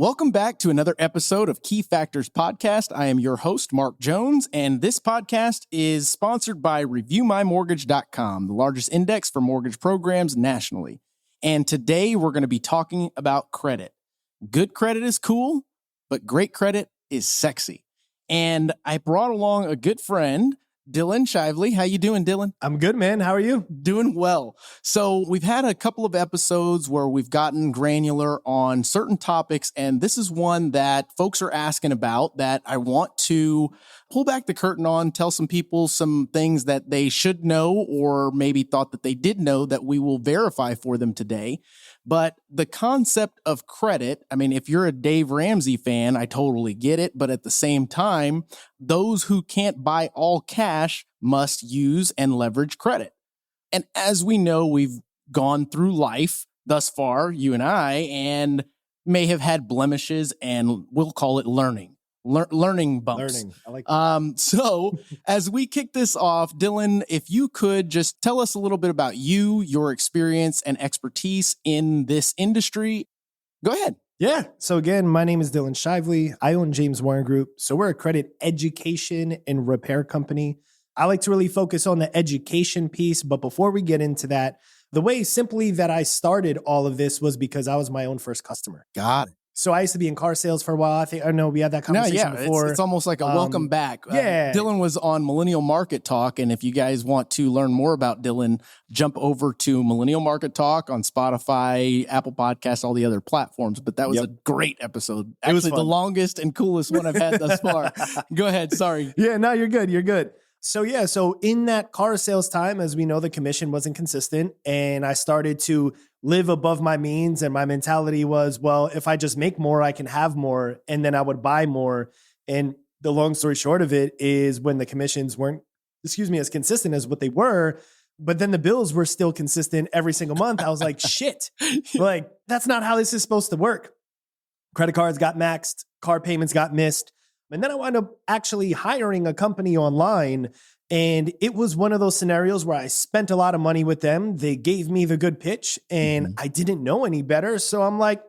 Welcome back to another episode of Key Factors Podcast. I am your host, Mark Jones, and this podcast is sponsored by ReviewMyMortgage.com, the largest index for mortgage programs nationally. And today we're going to be talking about credit. Good credit is cool, but great credit is sexy. And I brought along a good friend, Dylan Shively. How you doing, Dylan? I'm good, man. How are you? Doing well. So we've had a couple of episodes where we've gotten granular on certain topics, and this is one that folks are asking about that I want to pull back the curtain on, tell some people some things that they should know or maybe thought that they did know that we will verify for them today. But the concept of credit, I mean, if you're a Dave Ramsey fan, I totally get it. But at the same time, those who can't buy all cash must use and leverage credit. And as we know, we've gone through life thus far, you and I, and may have had blemishes, and we'll call it learning bumps. I like that. So as we kick this off, Dylan, if you could just tell us a little bit about you, your experience and expertise in this industry. Go ahead. Yeah. So again, my name is Dylan Shively. I own James Warren Group. So we're a credit education and repair company. I like to really focus on the education piece. But before we get into that, the way simply that I started all of this was because I was my own first customer. Got it. So I used to be in car sales for a while. I know we had that conversation before. It's almost like a welcome back. Yeah. Dylan was on Millennial Market Talk. And if you guys want to learn more about Dylan, jump over to Millennial Market Talk on Spotify, Apple Podcasts, all the other platforms. But that was a great episode. Actually, the longest and coolest one I've had thus far. Go ahead. Sorry. Yeah, no, you're good. You're good. So in that car sales time, as we know, the commission wasn't consistent, and I started to live above my means, and my mentality was, well, if I just make more, I can have more, and then I would buy more. And the long story short of it is when the commissions weren't, as consistent as what they were, but then the bills were still consistent every single month. I was like, shit, like that's not how this is supposed to work. Credit cards got maxed, car payments got missed. And then I wound up actually hiring a company online. And it was one of those scenarios where I spent a lot of money with them. They gave me the good pitch and I didn't know any better. So I'm like,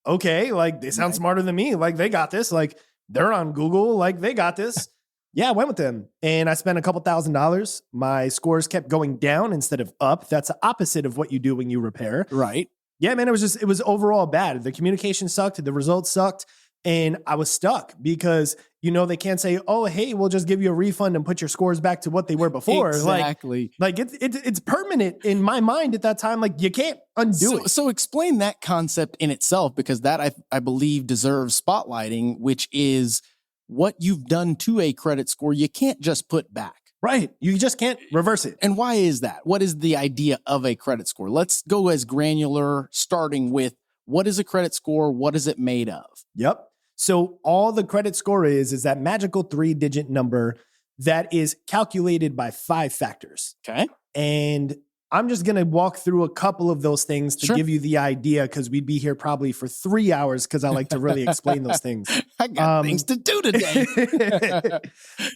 okay, like they sound smarter than me. Like they got this. Like they're on Google. Like they got this. Yeah, I went with them and I spent a couple $1,000s. My scores kept going down instead of up. That's the opposite of what you do when you repair. Right. Yeah, man, it was overall bad. The communication sucked. The results sucked. And I was stuck because, they can't say, oh, hey, we'll just give you a refund and put your scores back to what they were before. Exactly. Like it's permanent in my mind at that time. Like you can't undo it. So explain that concept in itself, because that I believe deserves spotlighting, which is what you've done to a credit score. You can't just put back. Right. You just can't reverse it. And why is that? What is the idea of a credit score? Let's go as granular, starting with what is a credit score? What is it made of? Yep. So all the credit score is that magical 3-digit number that is calculated by 5 factors. Okay. And I'm just going to walk through a couple of those things to give you the idea, because we'd be here probably for 3 hours because I like to really explain those things. I got things to do today.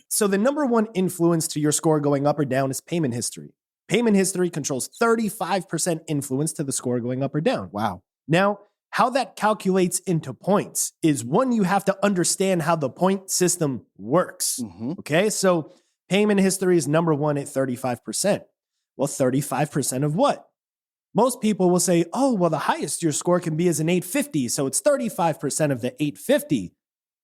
So the number one influence to your score going up or down is payment history. Payment history controls 35% influence to the score going up or down. Wow. Now, how that calculates into points is one, you have to understand how the point system works. Okay, so payment history is number one at 35%. Well, 35% of what? Most people will say, oh, well, the highest your score can be is an 850, so it's 35% of the 850.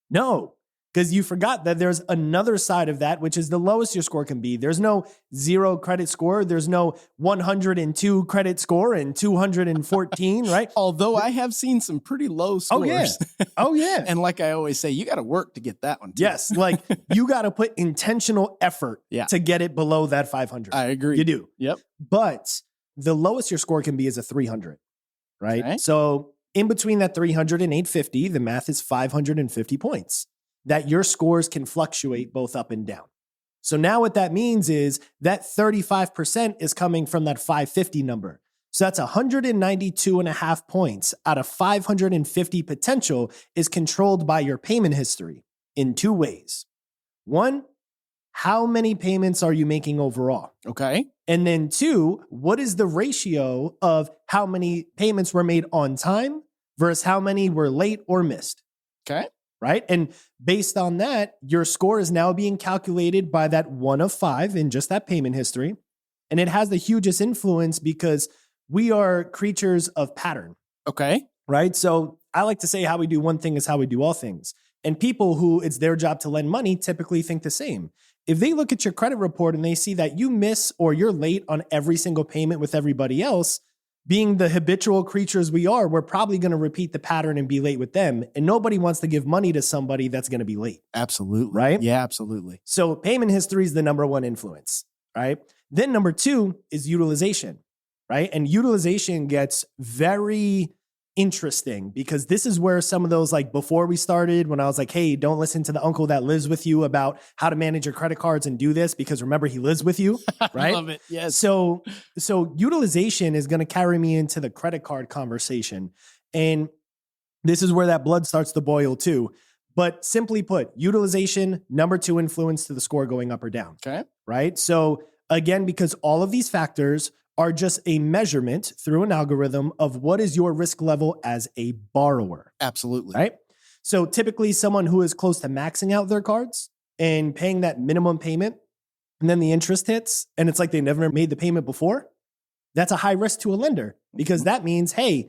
No, because you forgot that there's another side of that, which is the lowest your score can be. There's no 0 credit score. There's no 102 credit score and 214, right? Although I have seen some pretty low scores. Oh, yeah. And like I always say, you got to work to get that one too. Yes, like you got to put intentional effort to get it below that 500. I agree. You do. Yep. But the lowest your score can be is a 300, right? Okay. So in between that 300 and 850, the math is 550 points that your scores can fluctuate both up and down. So now what that means is that 35% is coming from that 550 number. So that's 192.5 points out of 550 potential is controlled by your payment history in 2 ways. One, how many payments are you making overall? Okay. And then 2, what is the ratio of how many payments were made on time versus how many were late or missed. Okay. Right. And based on that, your score is now being calculated by that 1 of 5 in just that payment history. And it has the hugest influence because we are creatures of pattern. Okay. Right. So I like to say how we do one thing is how we do all things. And people who it's their job to lend money typically think the same. If they look at your credit report and they see that you miss or you're late on every single payment with everybody else, being the habitual creatures we are, we're probably going to repeat the pattern and be late with them. And nobody wants to give money to somebody that's going to be late. Absolutely. Right? Yeah, absolutely. So payment history is the number one influence, right? Then number 2 is utilization, right? And utilization gets very interesting because this is where some of those, like before we started, when I was like, hey, don't listen to the uncle that lives with you about how to manage your credit cards and do this because remember, he lives with you, right? I love it. Yes. So utilization is going to carry me into the credit card conversation. And this is where that blood starts to boil too. But simply put, utilization, number 2 influence to the score going up or down. Okay. Right? So again, because all of these factors are just a measurement through an algorithm of what is your risk level as a borrower. Absolutely. Right? So typically someone who is close to maxing out their cards and paying that minimum payment, and then the interest hits, and it's like they never made the payment before, that's a high risk to a lender because that means, hey,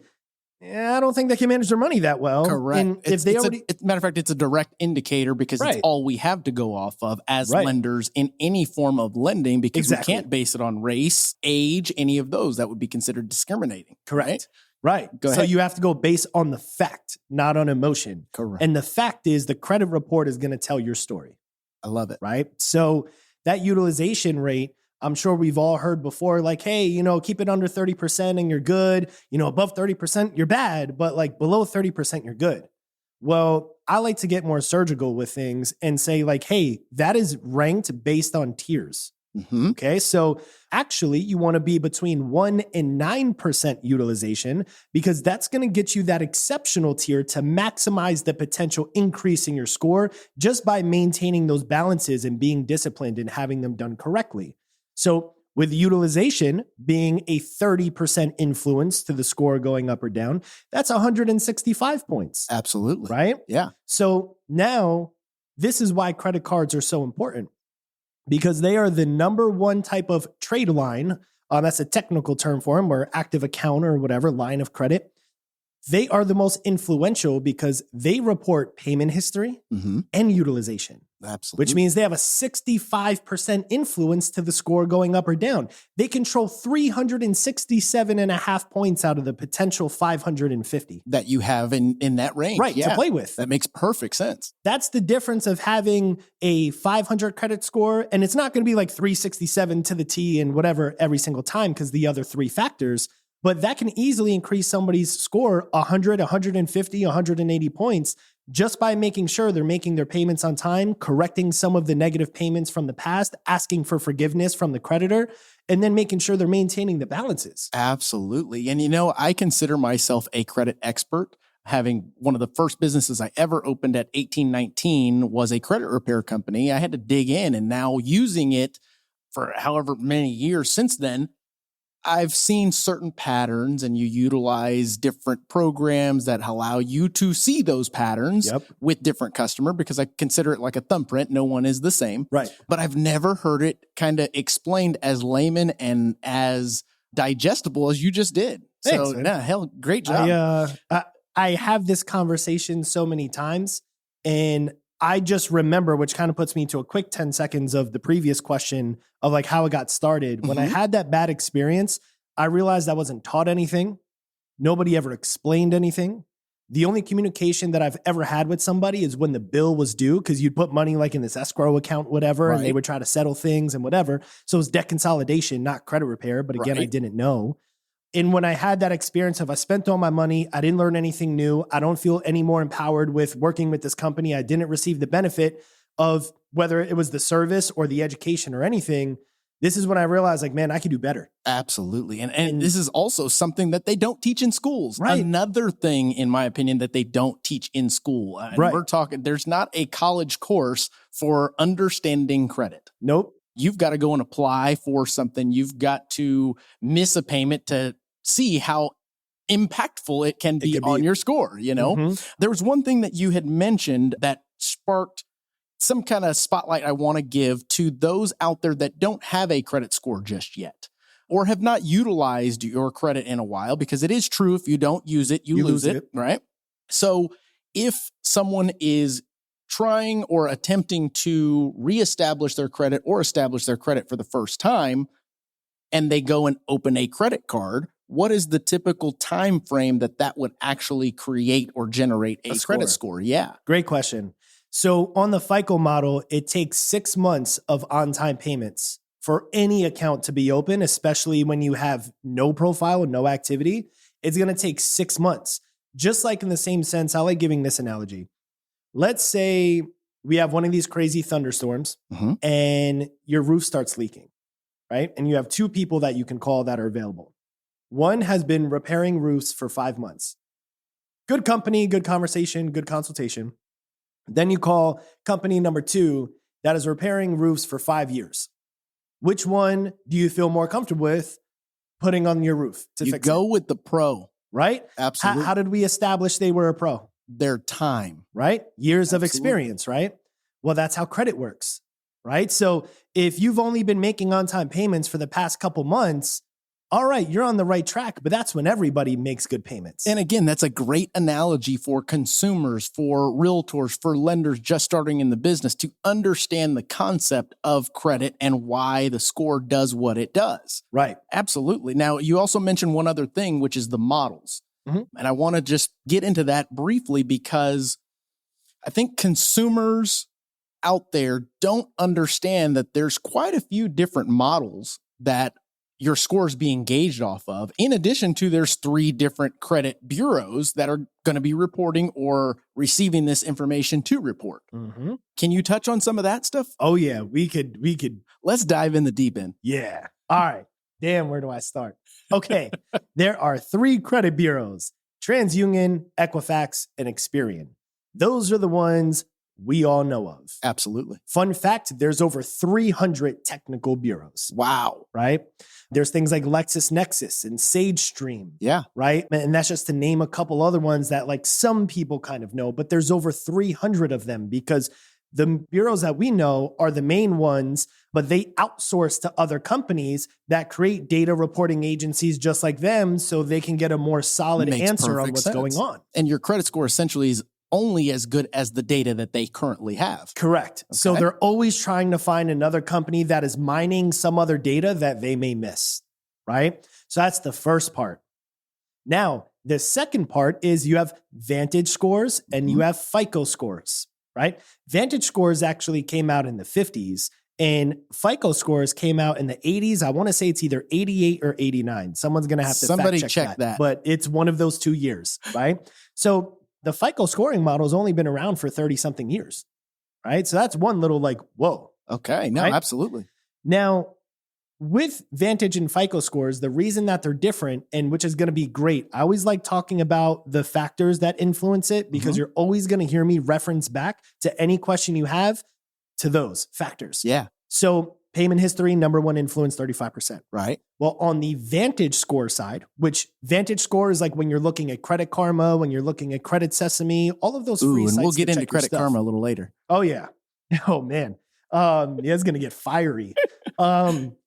I don't think they can manage their money that well. Correct. And if they already, matter of fact, it's a direct indicator because it's all we have to go off of as lenders in any form of lending because we can't base it on race, age, any of those. That would be considered discriminating. Correct. Right. Go so ahead. you have to go based on the fact, not on emotion. Correct. And the fact is the credit report is going to tell your story. I love it. Right. So that utilization rate, I'm sure we've all heard before, like, hey, keep it under 30% and you're good. Above 30%, you're bad, but like below 30%, you're good. Well, I like to get more surgical with things and say like, hey, that is ranked based on tiers. Mm-hmm. Okay. So actually you want to be between 1 and 9% utilization because that's going to get you that exceptional tier to maximize the potential increase in your score just by maintaining those balances and being disciplined and having them done correctly. So with utilization being a 30% influence to the score going up or down, that's 165 points. Absolutely. Right? Yeah. So now this is why credit cards are so important because they are the number one type of trade line. That's a technical term for them, or active account or whatever, line of credit. They are the most influential because they report payment history and utilization. Absolutely. Which means they have a 65% influence to the score going up or down. They control 367.5 points out of the potential 550 that you have in that range. Right, to play with. That makes perfect sense. That's the difference of having a 500 credit score. And it's not going to be like 367 to the T and whatever every single time because the other 3 factors. But that can easily increase somebody's score 100, 150, 180 points just by making sure they're making their payments on time, correcting some of the negative payments from the past, asking for forgiveness from the creditor, and then making sure they're maintaining the balances. Absolutely. And I consider myself a credit expert. Having one of the first businesses I ever opened at 18, 19 was a credit repair company. I had to dig in, and now using it for however many years since then, I've seen certain patterns, and you utilize different programs that allow you to see those patterns with different customer because I consider it like a thumbprint. No one is the same. Right. But I've never heard it kind of explained as layman and as digestible as you just did. Thanks, so, hell, great job. I have this conversation so many times, and I just remember, which kind of puts me to a quick 10 seconds of the previous question of like how it got started. When I had that bad experience, I realized I wasn't taught anything. Nobody ever explained anything. The only communication that I've ever had with somebody is when the bill was due, because you'd put money like in this escrow account, whatever, and they would try to settle things and whatever. So it was debt consolidation, not credit repair. But again, I didn't know. And when I had that experience of I spent all my money, I didn't learn anything new. I don't feel any more empowered with working with this company. I didn't receive the benefit of whether it was the service or the education or anything. This is when I realized like, man, I could do better. Absolutely. And this is also something that they don't teach in schools. Right. Another thing, in my opinion, that they don't teach in school. We're talking, there's not a college course for understanding credit. Nope. You've got to go and apply for something. You've got to miss a payment to see how impactful it can be on your score, you know? Mhm. There was one thing that you had mentioned that sparked some kind of spotlight I want to give to those out there that don't have a credit score just yet or have not utilized your credit in a while, because it is true, if you don't use it, you lose it, right? So if someone is trying or attempting to reestablish their credit or establish their credit for the first time, and they go and open a credit card, what is the typical time frame that would actually create or generate a credit score? Yeah. Great question. So on the FICO model, it takes 6 months of on-time payments for any account to be open, especially when you have no profile, no activity. It's going to take 6 months. Just like in the same sense, I like giving this analogy. Let's say we have one of these crazy thunderstorms and your roof starts leaking, right? And you have 2 people that you can call that are available. One has been repairing roofs for 5 months. Good company, good conversation, good consultation. Then you call company number 2 that is repairing roofs for 5 years. Which one do you feel more comfortable with putting on your roof to fix it? You go with the pro. Right? Absolutely. How did we establish they were a pro? Their time. Right? Years of experience, right? Well, that's how credit works, right? So if you've only been making on-time payments for the past couple months, all right, you're on the right track, but that's when everybody makes good payments. And again, that's a great analogy for consumers, for realtors, for lenders just starting in the business to understand the concept of credit and why the score does what it does. Right. Absolutely. Now, you also mentioned one other thing, which is the models. And I want to just get into that briefly because I think consumers out there don't understand that there's quite a few different models that your score is being gauged off of. In addition to, there's 3 different credit bureaus that are going to be reporting or receiving this information to report. Can you touch on some of that stuff? Oh yeah, we could. Let's dive in the deep end. Yeah. All right. Damn, where do I start? Okay. There are 3 credit bureaus: TransUnion, Equifax, and Experian. Those are the ones we all know of. Absolutely. Fun fact, there's over 300 technical bureaus. Wow. Right? There's things like LexisNexis and SageStream. Yeah. Right? And that's just to name a couple other ones that like some people kind of know, but there's over 300 of them because the bureaus that we know are the main ones, but they outsource to other companies that create data reporting agencies just like them so they can get a more solid answer on what's going on. And your credit score essentially is only as good as the data that they currently have. Correct. Okay. So they're always trying to find another company that is mining some other data that they may miss, right? So that's the first part. Now, the second part is you have Vantage scores and you have FICO scores, right? Vantage scores actually came out in the 50s and FICO scores came out in the 80s. I want to say it's either 88 or 89. Someone's going to have to Somebody fact check check that. But it's one of those 2 years, right? So the FICO scoring model has only been around for 30 something years, right? So that's one little like, whoa. Okay. No, right? Absolutely. Now, with Vantage and FICO scores, the reason that they're different, and which is going to be great, I always like talking about the factors that influence it because you're always going to hear me reference back to any question you have to those factors. Yeah. So payment history, number one influence, 35%. Right. Well, on the Vantage score side, which Vantage score is like when you're looking at Credit Karma, when you're looking at Credit Sesame, all of those free and sites we'll get to into check your Credit stuff. Karma a little later. Oh, yeah. Oh, man. Yeah, it's going to get fiery.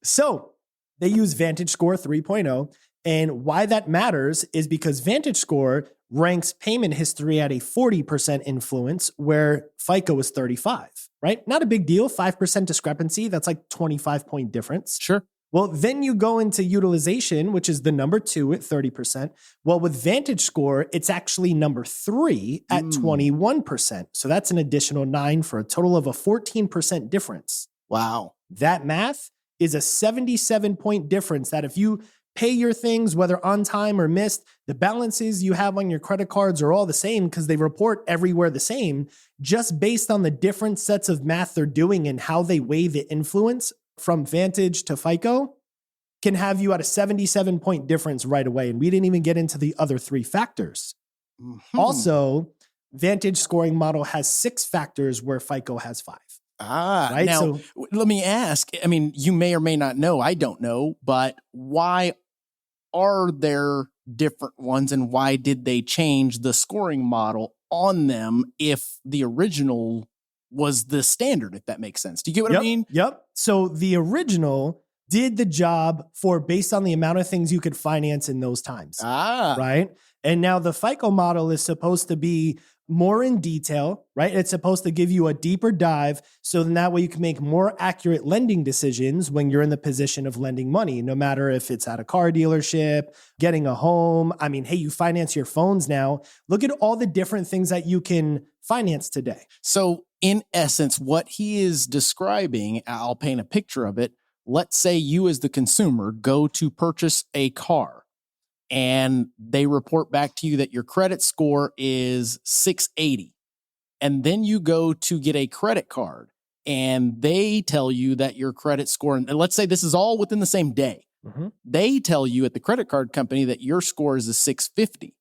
So they use Vantage Score 3.0. And why that matters is because Vantage Score ranks payment history at a 40% influence, where FICO is 35, right? Not a big deal. 5% discrepancy. That's like 25-point difference. Sure. Well, then you go into utilization, which is the number 2 at 30%. Well, with Vantage Score, it's actually number 3 at 21%. So that's an additional 9 for a total of a 14% difference. Wow. That math is a 77-point difference that if you pay your things, whether on time or missed, the balances you have on your credit cards are all the same because they report everywhere the same, just based on the different sets of math they're doing and how they weigh the influence from Vantage to FICO can have you at a 77-point difference right away. And we didn't even get into the other 3 factors. Also, Vantage scoring model has 6 factors where FICO has 5. Right? Now, let me ask, I mean, you may or may not know, I don't know, but why are there different ones, and why did they change the scoring model on them if the original was the standard, if that makes sense? Do you get what I mean? Yep. So the original did the job for based on the amount of things you could finance in those times. Right. And now the FICO model is supposed to be more in detail, right? It's supposed to give you a deeper dive. So then that way you can make more accurate lending decisions when you're in the position of lending money, no matter if it's at a car dealership, getting a home. I mean, hey, you finance your phones now. Look at all the different things that you can finance today. So in essence, what he is describing, I'll paint a picture of it. Let's say you as the consumer go to purchase a car and they report back to you that your credit score is 680. And then you go to get a credit card and they tell you that your credit score, and let's say this is all within the same day. They tell you at the credit card company that your score is a 650.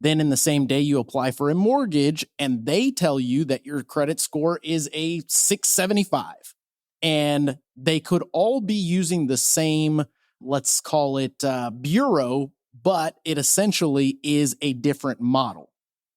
Then in the same day, you apply for a mortgage and they tell you that your credit score is a 675. And they could all be using the same, let's call it bureau, but it essentially is a different model.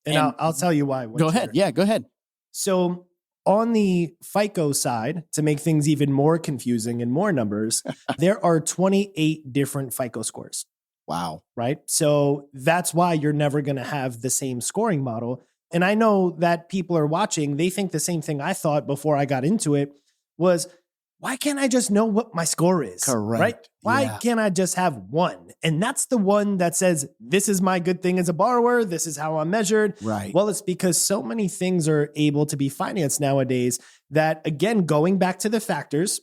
And I'll tell you why. Go ahead. Yeah, go ahead. So on the FICO side, to make things even more confusing and more numbers, there are 28 different FICO scores. Wow. Right? So that's why you're never going to have the same scoring model. And I know that people are watching, they think the same thing I thought before I got into it was, why can't I just know what my score is? Correct. Right? Why can't I just have one? And that's the one that says, this is my good thing as a borrower. This is how I'm measured. Right. Well, it's because so many things are able to be financed nowadays that, again, going back to the factors,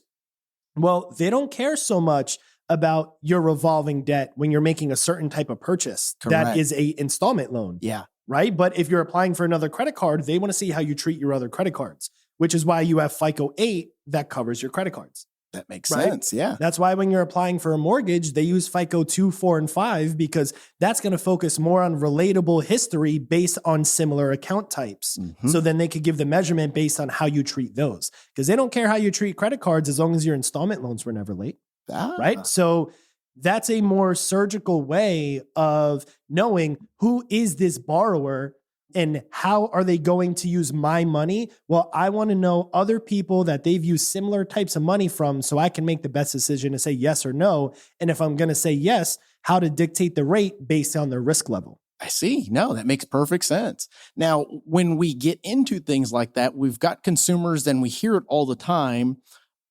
well, they don't care so much about your revolving debt when you're making a certain type of purchase. Correct. That is a installment loan. Yeah. Right? But if you're applying for another credit card, they want to see how you treat your other credit cards, which is why you have FICO 8 that covers your credit cards. That makes sense. Yeah. That's why when you're applying for a mortgage, they use FICO 2, 4, and 5 because that's going to focus more on relatable history based on similar account types. So then they could give the measurement based on how you treat those because they don't care how you treat credit cards as long as your installment loans were never late. Right? So that's a more surgical way of knowing who is this borrower and how are they going to use my money? Well, I want to know other people that they've used similar types of money from so I can make the best decision to say yes or no. And if I'm going to say yes, how to dictate the rate based on their risk level. I see. No, that makes perfect sense. Now, when we get into things like that, we've got consumers and we hear it all the time.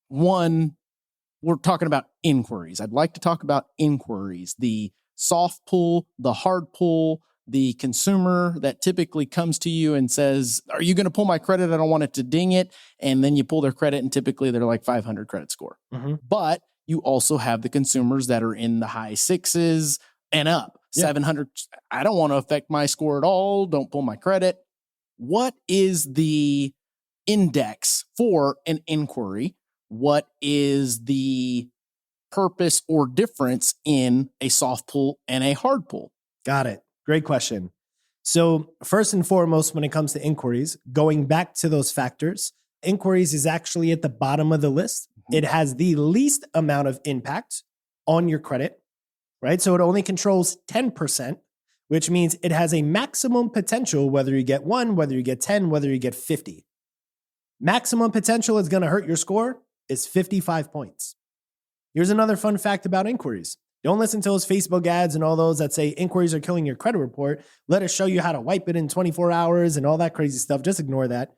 One, we're talking about inquiries. I'd like to talk about inquiries, the soft pull, the hard pull, the consumer that typically comes to you and says, are you going to pull my credit? I don't want it to ding it. And then you pull their credit and typically they're like 500 credit score. But you also have the consumers that are in the high sixes and up, 700. I don't want to affect my score at all. Don't pull my credit. What is the index for an inquiry? What is the purpose or difference in a soft pull and a hard pull? Got it. Great question. So first and foremost, when it comes to inquiries, going back to those factors, inquiries is actually at the bottom of the list. It has the least amount of impact on your credit, right? So it only controls 10%, which means it has a maximum potential, whether you get 1, whether you get 10, whether you get 50. Maximum potential is going to hurt your score is 55 points. Here's another fun fact about inquiries. Don't listen to those Facebook ads and all those that say inquiries are killing your credit report. Let us show you how to wipe it in 24 hours and all that crazy stuff. Just ignore that.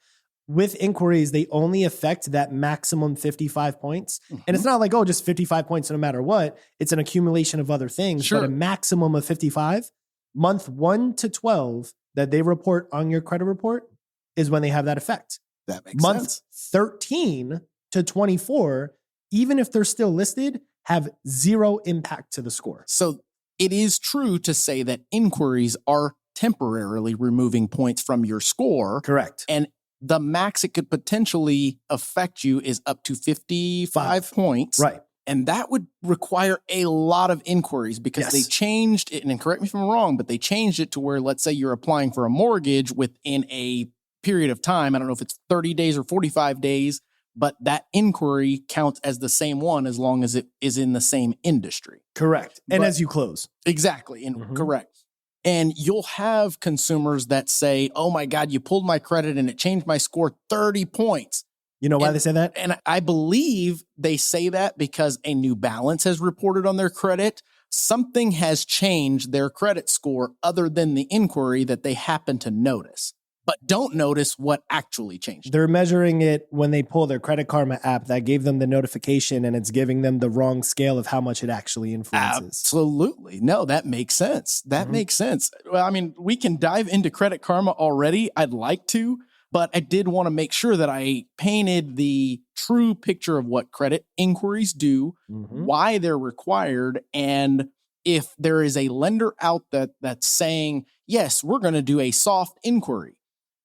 With inquiries, they only affect that maximum 55 points. And it's not like, oh, just 55 points no matter what. It's an accumulation of other things. But a maximum of 55, month 1 to 12 that they report on your credit report is when they have that effect. That makes sense. Month 13 to 24, even if they're still listed, have zero impact to the score. So it is true to say that inquiries are temporarily removing points from your score. Correct. And the max it could potentially affect you is up to 55 points. Right. And that would require a lot of inquiries because they changed it, and correct me if I'm wrong, but they changed it to where, let's say you're applying for a mortgage within a period of time. I don't know if it's 30 days or 45 days, but that inquiry counts as the same one as long as it is in the same industry. Correct. And But- as you close. Exactly. And Mhm. correct. And you'll have consumers that say, oh my God, you pulled my credit and it changed my score 30 points. You know why And- they say that? And I believe they say that because a new balance has reported on their credit. Something has changed their credit score other than the inquiry that they happen to notice, but don't notice what actually changed. They're measuring it when they pull their Credit Karma app that gave them the notification, and it's giving them the wrong scale of how much it actually influences. Absolutely. No, that makes sense. That Mhm. makes sense. Well, I mean, we can dive into Credit Karma already. I'd like to, but I did want to make sure that I painted the true picture of what credit inquiries do, Mhm. why they're required, and if there is a lender out that's saying, yes, we're going to do a soft inquiry.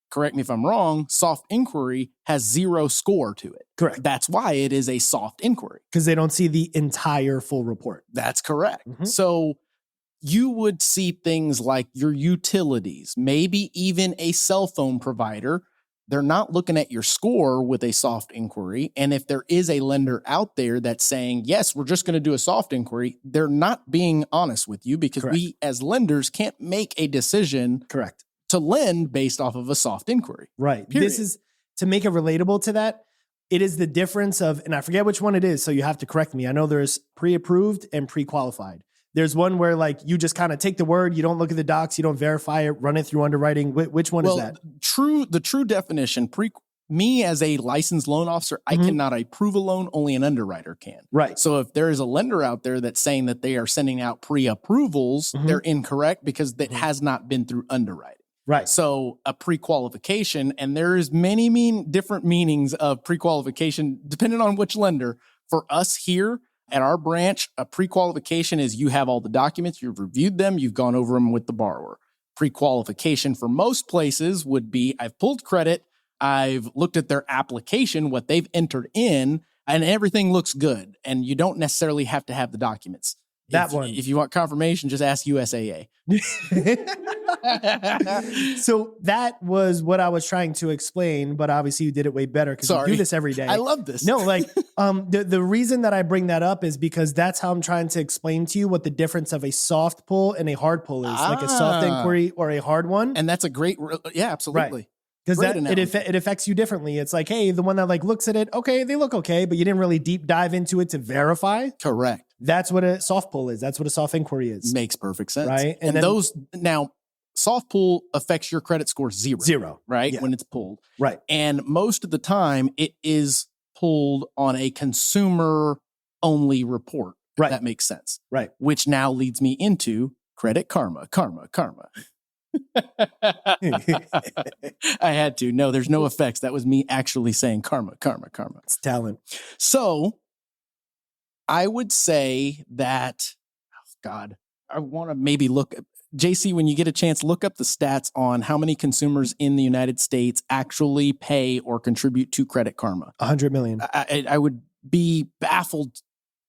Correct me if I'm wrong, soft inquiry has 0 score to it. Correct. That's why it is a soft inquiry. Because they don't see the entire full report. That's correct. Mhm. So you would see things like your utilities, maybe even a cell phone provider. They're not looking at your score with a soft inquiry. And if there is a lender out there that's saying, yes, we're just going to do a soft inquiry, they're not being honest with you because Correct. we as lenders can't make a decision Correct. to lend based off of a soft inquiry. Right. Period. This is, to make it relatable to that, it is the difference of, and I forget which one it is, so you have to correct me. I know there's pre-approved and pre-qualified. There's one where like you just kind of take the word, you don't look at the docs, you don't verify it, run it through underwriting. Which one is that? The true definition, me as a licensed loan officer, I Mhm. cannot approve a loan, only an underwriter can. Right. So if there is a lender out there that's saying that they are sending out pre-approvals, Mhm. they're incorrect because that Mhm. has not been through underwriting. Right. So a pre-qualification, and there is many different meanings of pre-qualification depending on which lender. For us here at our branch, a pre-qualification is you have all the documents, you've reviewed them, you've gone over them with the borrower. Pre-qualification for most places would be I've pulled credit, I've looked at their application, what they've entered in, and everything looks good. And you don't necessarily have to have the documents. If you want confirmation, just ask USAA. So that was what I was trying to explain, but obviously you did it way better because you do this every day. I love this. No, like the reason that I bring that up is because that's how I'm trying to explain to you what the difference of a soft pull and a hard pull is, like a soft inquiry or a hard one. And that's a great, yeah, absolutely. Right. Because it affects you differently. It's like, hey, the one that like looks at it, okay, they look okay, but you didn't really deep dive into it to verify. Correct. That's what a soft pull is. That's what a soft inquiry is. Makes perfect sense. Right. And then, those now, soft pull affects your credit score zero. Right. Yeah. When it's pulled. Right. And most of the time it is pulled on a consumer only report. Right. That makes sense. Right. Which now leads me into Credit Karma. I had to. No, there's no effects. That was me actually saying karma. It's talent. So I would say that, oh God, I want to maybe look at, JC, when you get a chance, look up the stats on how many consumers in the United States actually pay or contribute to Credit Karma. 100 million. I would be baffled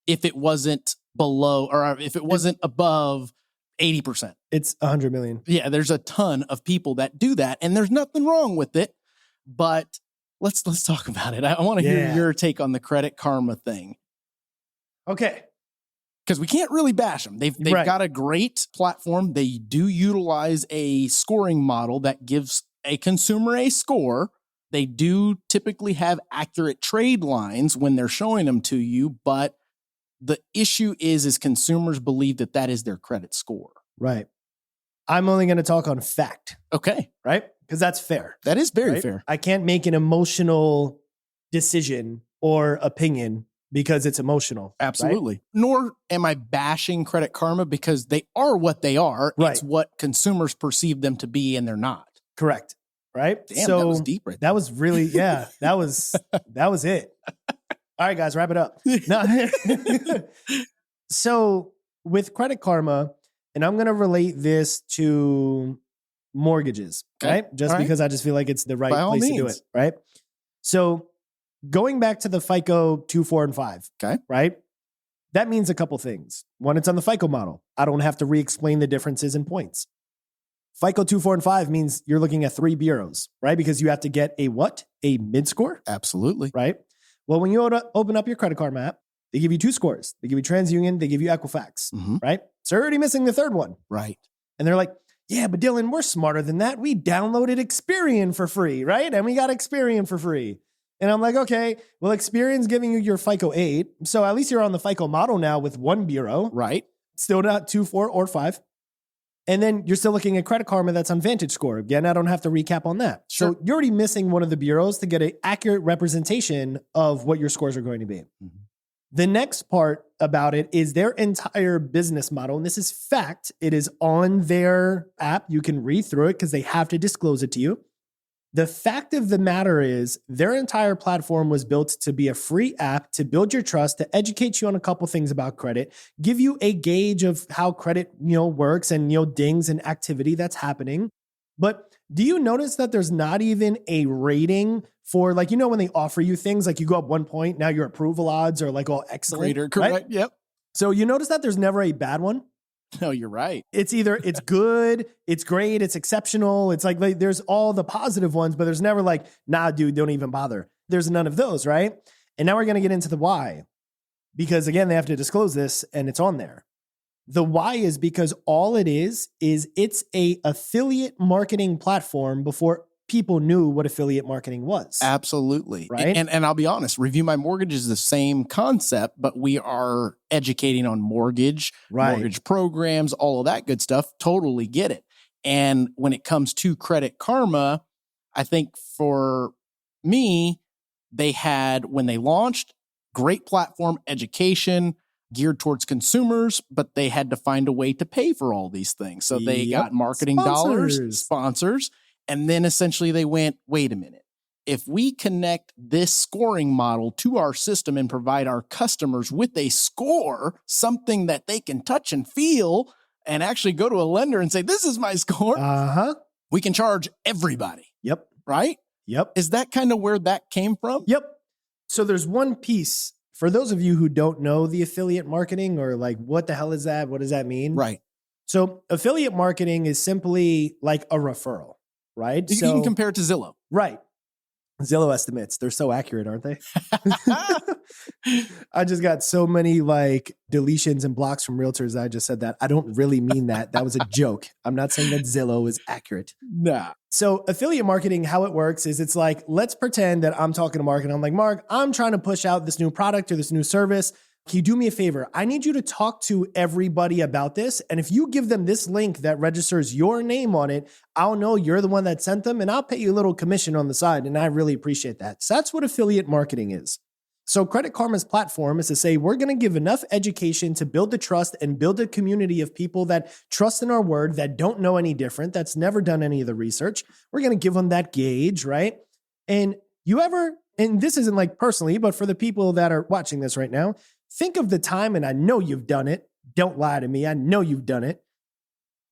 if it wasn't below or if it wasn't above 80%. It's 100 million. Yeah, there's a ton of people that do that, and there's nothing wrong with it. But let's talk about it. I want to hear your take on the Credit Karma thing. Okay. Because we can't really bash them. They've got a great platform. They do utilize a scoring model that gives a consumer a score. They do typically have accurate trade lines when they're showing them to you, but the issue is consumers believe that is their credit score. Right. I'm only going to talk on fact. Okay. Right? Because that's fair. That is very fair. I can't make an emotional decision or opinion because it's emotional. Absolutely. Right? Nor am I bashing Credit Karma because they are what they are. Right. It's what consumers perceive them to be, and they're not. Correct. Right? Damn, that was deep right there. That was really, that was it. All right, guys, wrap it up. No. So with Credit Karma, and I'm going to relate this to mortgages, right? Just because I just feel like it's the right place to do it, right? So going back to the FICO 2, 4, and 5, right? That means a couple things. One, it's on the FICO model. I don't have to re-explain the differences in points. FICO 2, 4, and 5 means you're looking at 3 bureaus, right? Because you have to get a what? A mid-score? Absolutely. Right? Well, when you open up your credit card map, they give you 2 scores. They give you TransUnion, they give you Equifax, right? So you're already missing the third one. Right. And they're like, yeah, but Dylan, we're smarter than that. We downloaded Experian for free, right? And we got Experian for free. And I'm like, okay, well, Experian's giving you your FICO 8. So at least you're on the FICO model now with 1 bureau. Right. Still not 2, 4, or 5. And then you're still looking at Credit Karma that's on Vantage Score. Again, I don't have to recap on that. Sure. So you're already missing one of the bureaus to get an accurate representation of what your scores are going to be. Mm-hmm. The next part about it is their entire business model. And this is fact. It is on their app. You can read through it because they have to disclose it to you. The fact of the matter is their entire platform was built to be a free app to build your trust, to educate you on a couple things about credit, give you a gauge of how credit, works and, dings and activity that's happening. But do you notice that there's not even a rating for when they offer you things like you go up 1 point, now your approval odds are like all excellent. Greater, correct. Right? Yep. So you notice that there's never a bad one. No, you're right. It's either it's good, it's great, it's exceptional. It's like there's all the positive ones, but there's never like, nah, dude, don't even bother. There's none of those, right? And now we're going to get into the why. Because again, they have to disclose this and it's on there. The why is because all it is it's a affiliate marketing platform before people knew what affiliate marketing was. Absolutely. Right. And I'll be honest, Review My Mortgage is the same concept, but we are educating on mortgage programs, all of that good stuff. Totally get it. And when it comes to Credit Karma, I think for me, they had, when they launched, great platform, education, geared towards consumers, but they had to find a way to pay for all these things. So they got marketing dollars, sponsors, and then essentially they went, wait a minute. If we connect this scoring model to our system and provide our customers with a score, something that they can touch and feel and actually go to a lender and say, this is my score, we can charge everybody. Yep. Right? Yep. Is that kind of where that came from? Yep. So there's one piece for those of you who don't know the affiliate marketing or like, what the hell is that? What does that mean? Right. So affiliate marketing is simply like a referral, right? You can compare it to Zillow. Right. Zillow estimates, they're so accurate, aren't they? I just got so many like deletions and blocks from realtors. I just said that. I don't really mean that. That was a joke. I'm not saying that Zillow is accurate. Nah. So affiliate marketing, how it works is it's like, let's pretend that I'm talking to Mark and I'm like, Mark, I'm trying to push out this new product or this new service. Can you do me a favor? I need you to talk to everybody about this. And if you give them this link that registers your name on it, I'll know you're the one that sent them and I'll pay you a little commission on the side. And I really appreciate that. So that's what affiliate marketing is. So Credit Karma's platform is to say, we're going to give enough education to build the trust and build a community of people that trust in our word, that don't know any different, that's never done any of the research. We're going to give them that gauge, right? And and this isn't like personally, but for the people that are watching this right now, think of the time, and I know you've done it. Don't lie to me. I know you've done it.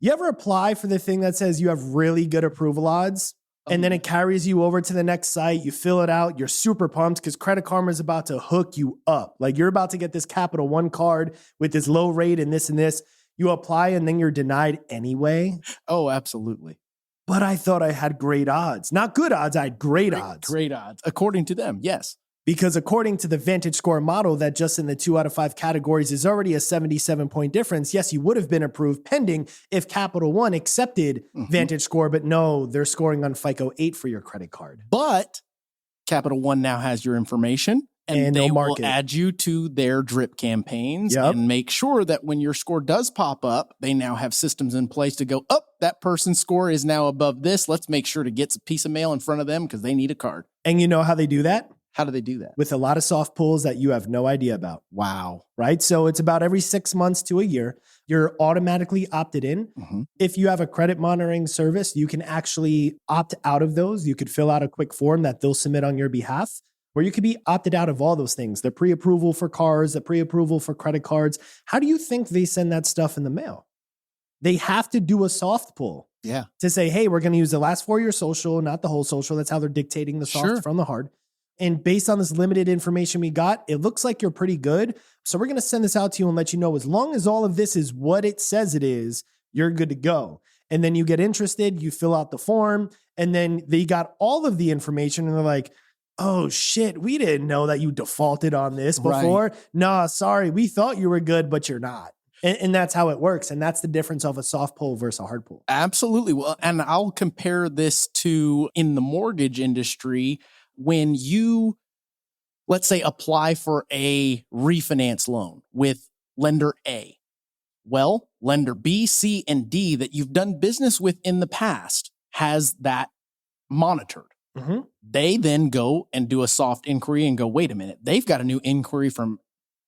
You ever apply for the thing that says you have really good approval odds, and then it carries you over to the next site, you fill it out, you're super pumped because Credit Karma is about to hook you up. Like you're about to get this Capital One card with this low rate and this and this. You apply and then you're denied anyway. Oh, absolutely. But I thought I had great odds. Not good odds, I had great odds. Great odds. According to them, yes. Because according to the Vantage Score model that just in the 2 out of 5 categories is already a 77-point difference, yes, you would have been approved pending if Capital One accepted Vantage Score, but no, they're scoring on FICO 8 for your credit card. But Capital One now has your information and they will add you to their drip campaigns and make sure that when your score does pop up, they now have systems in place to go, that person's score is now above this. Let's make sure to get a piece of mail in front of them because they need a card. And you know how they do that? How do they do that? With a lot of soft pulls that you have no idea about. Wow. Right? So it's about every 6 months to a year. You're automatically opted in. If you have a credit monitoring service, you can actually opt out of those. You could fill out a quick form that they'll submit on your behalf, where you could be opted out of all those things. The pre-approval for cars, the pre-approval for credit cards. How do you think they send that stuff in the mail? They have to do a soft pull. Yeah. To say, hey, we're going to use the last 4 of your social, not the whole social. That's how they're dictating the soft from the hard. And based on this limited information we got, it looks like you're pretty good. So we're going to send this out to you and let you know, as long as all of this is what it says it is, you're good to go. And then you get interested, you fill out the form, and then they got all of the information and they're like, oh shit, we didn't know that you defaulted on this Right. before. Nah, sorry, we thought you were good, but you're not. And that's how it works. And that's the difference of a soft pull versus a hard pull. Absolutely. Well, and I'll compare this to in the mortgage industry when you, let's say, apply for a refinance loan with lender A. Well, lender B, C, and D that you've done business with in the past has that monitored. Mm-hmm. They then go and do a soft inquiry and go, wait a minute, they've got a new inquiry from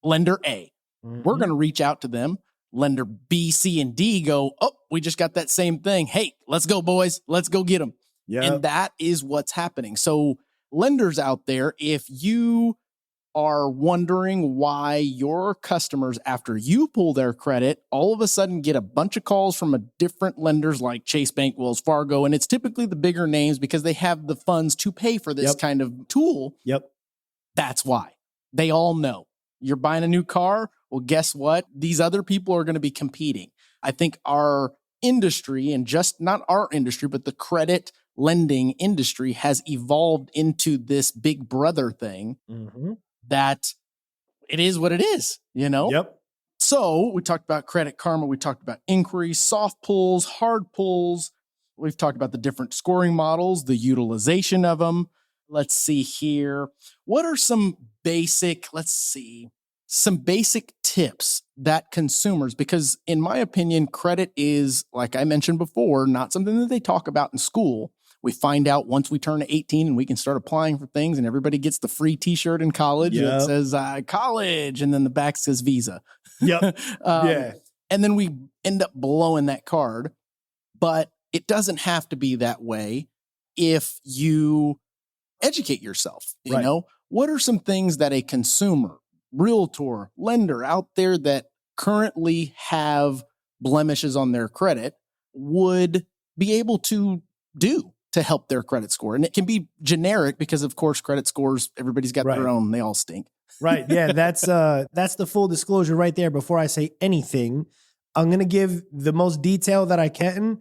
lender A. Mm-hmm. We're going to reach out to them. Lender B, C, and D go, oh, we just got that same thing. Hey, let's go, boys. Let's go get them. Yeah. And that is what's happening. So lenders out there, if you are wondering why your customers, after you pull their credit, all of a sudden get a bunch of calls from a different lenders like Chase Bank, Wells Fargo, and it's typically the bigger names because they have the funds to pay for this kind of tool. Yep. That's why. They all know. You're buying a new car. Well, guess what? These other people are going to be competing. I think our industry, and just not our industry, but the credit lending industry has evolved into this big brother thing that it is what it is, you know? Yep. So we talked about Credit Karma. We talked about inquiries, soft pulls, hard pulls. We've talked about the different scoring models, the utilization of them. Let's see here. What are some basic tips that consumers, because in my opinion, credit is, like I mentioned before, not something that they talk about in school. We find out once we turn 18 and we can start applying for things, and everybody gets the free t-shirt in college that says college, and then the back says Visa. Yep. Yeah. And then we end up blowing that card. But it doesn't have to be that way if you educate yourself. You know, what are some things that a consumer, realtor, lender out there that currently have blemishes on their credit would be able to do to help their credit score? And it can be generic because, of course, credit scores, everybody's got their own. They all stink. Right. Yeah. That's the full disclosure right there. Before I say anything, I'm going to give the most detail that I can,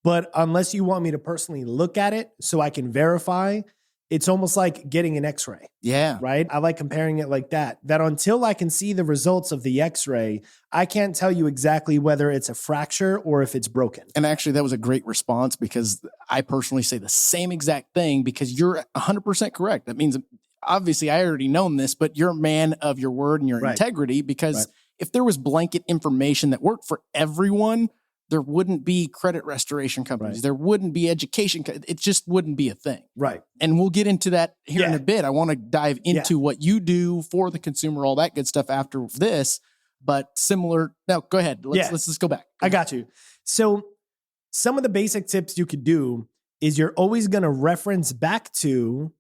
but unless you want me to personally look at it so I can verify, it's almost like getting an x-ray. Yeah. Right. I like comparing it like that until I can see the results of the x-ray, I can't tell you exactly whether it's a fracture or if it's broken. And actually, that was a great response because I personally say the same exact thing, because you're 100% correct. That means, obviously, I already known this, but you're a man of your word and your integrity, because if there was blanket information that worked for everyone, there wouldn't be credit restoration companies. There wouldn't be education. It just wouldn't be a thing. Right. And we'll get into that here in a bit. I want to dive into what you do for the consumer, all that good stuff after this. But similar. Now, go ahead. Let's just go back. I got you. So some of the basic tips you could do is you're always going to reference back to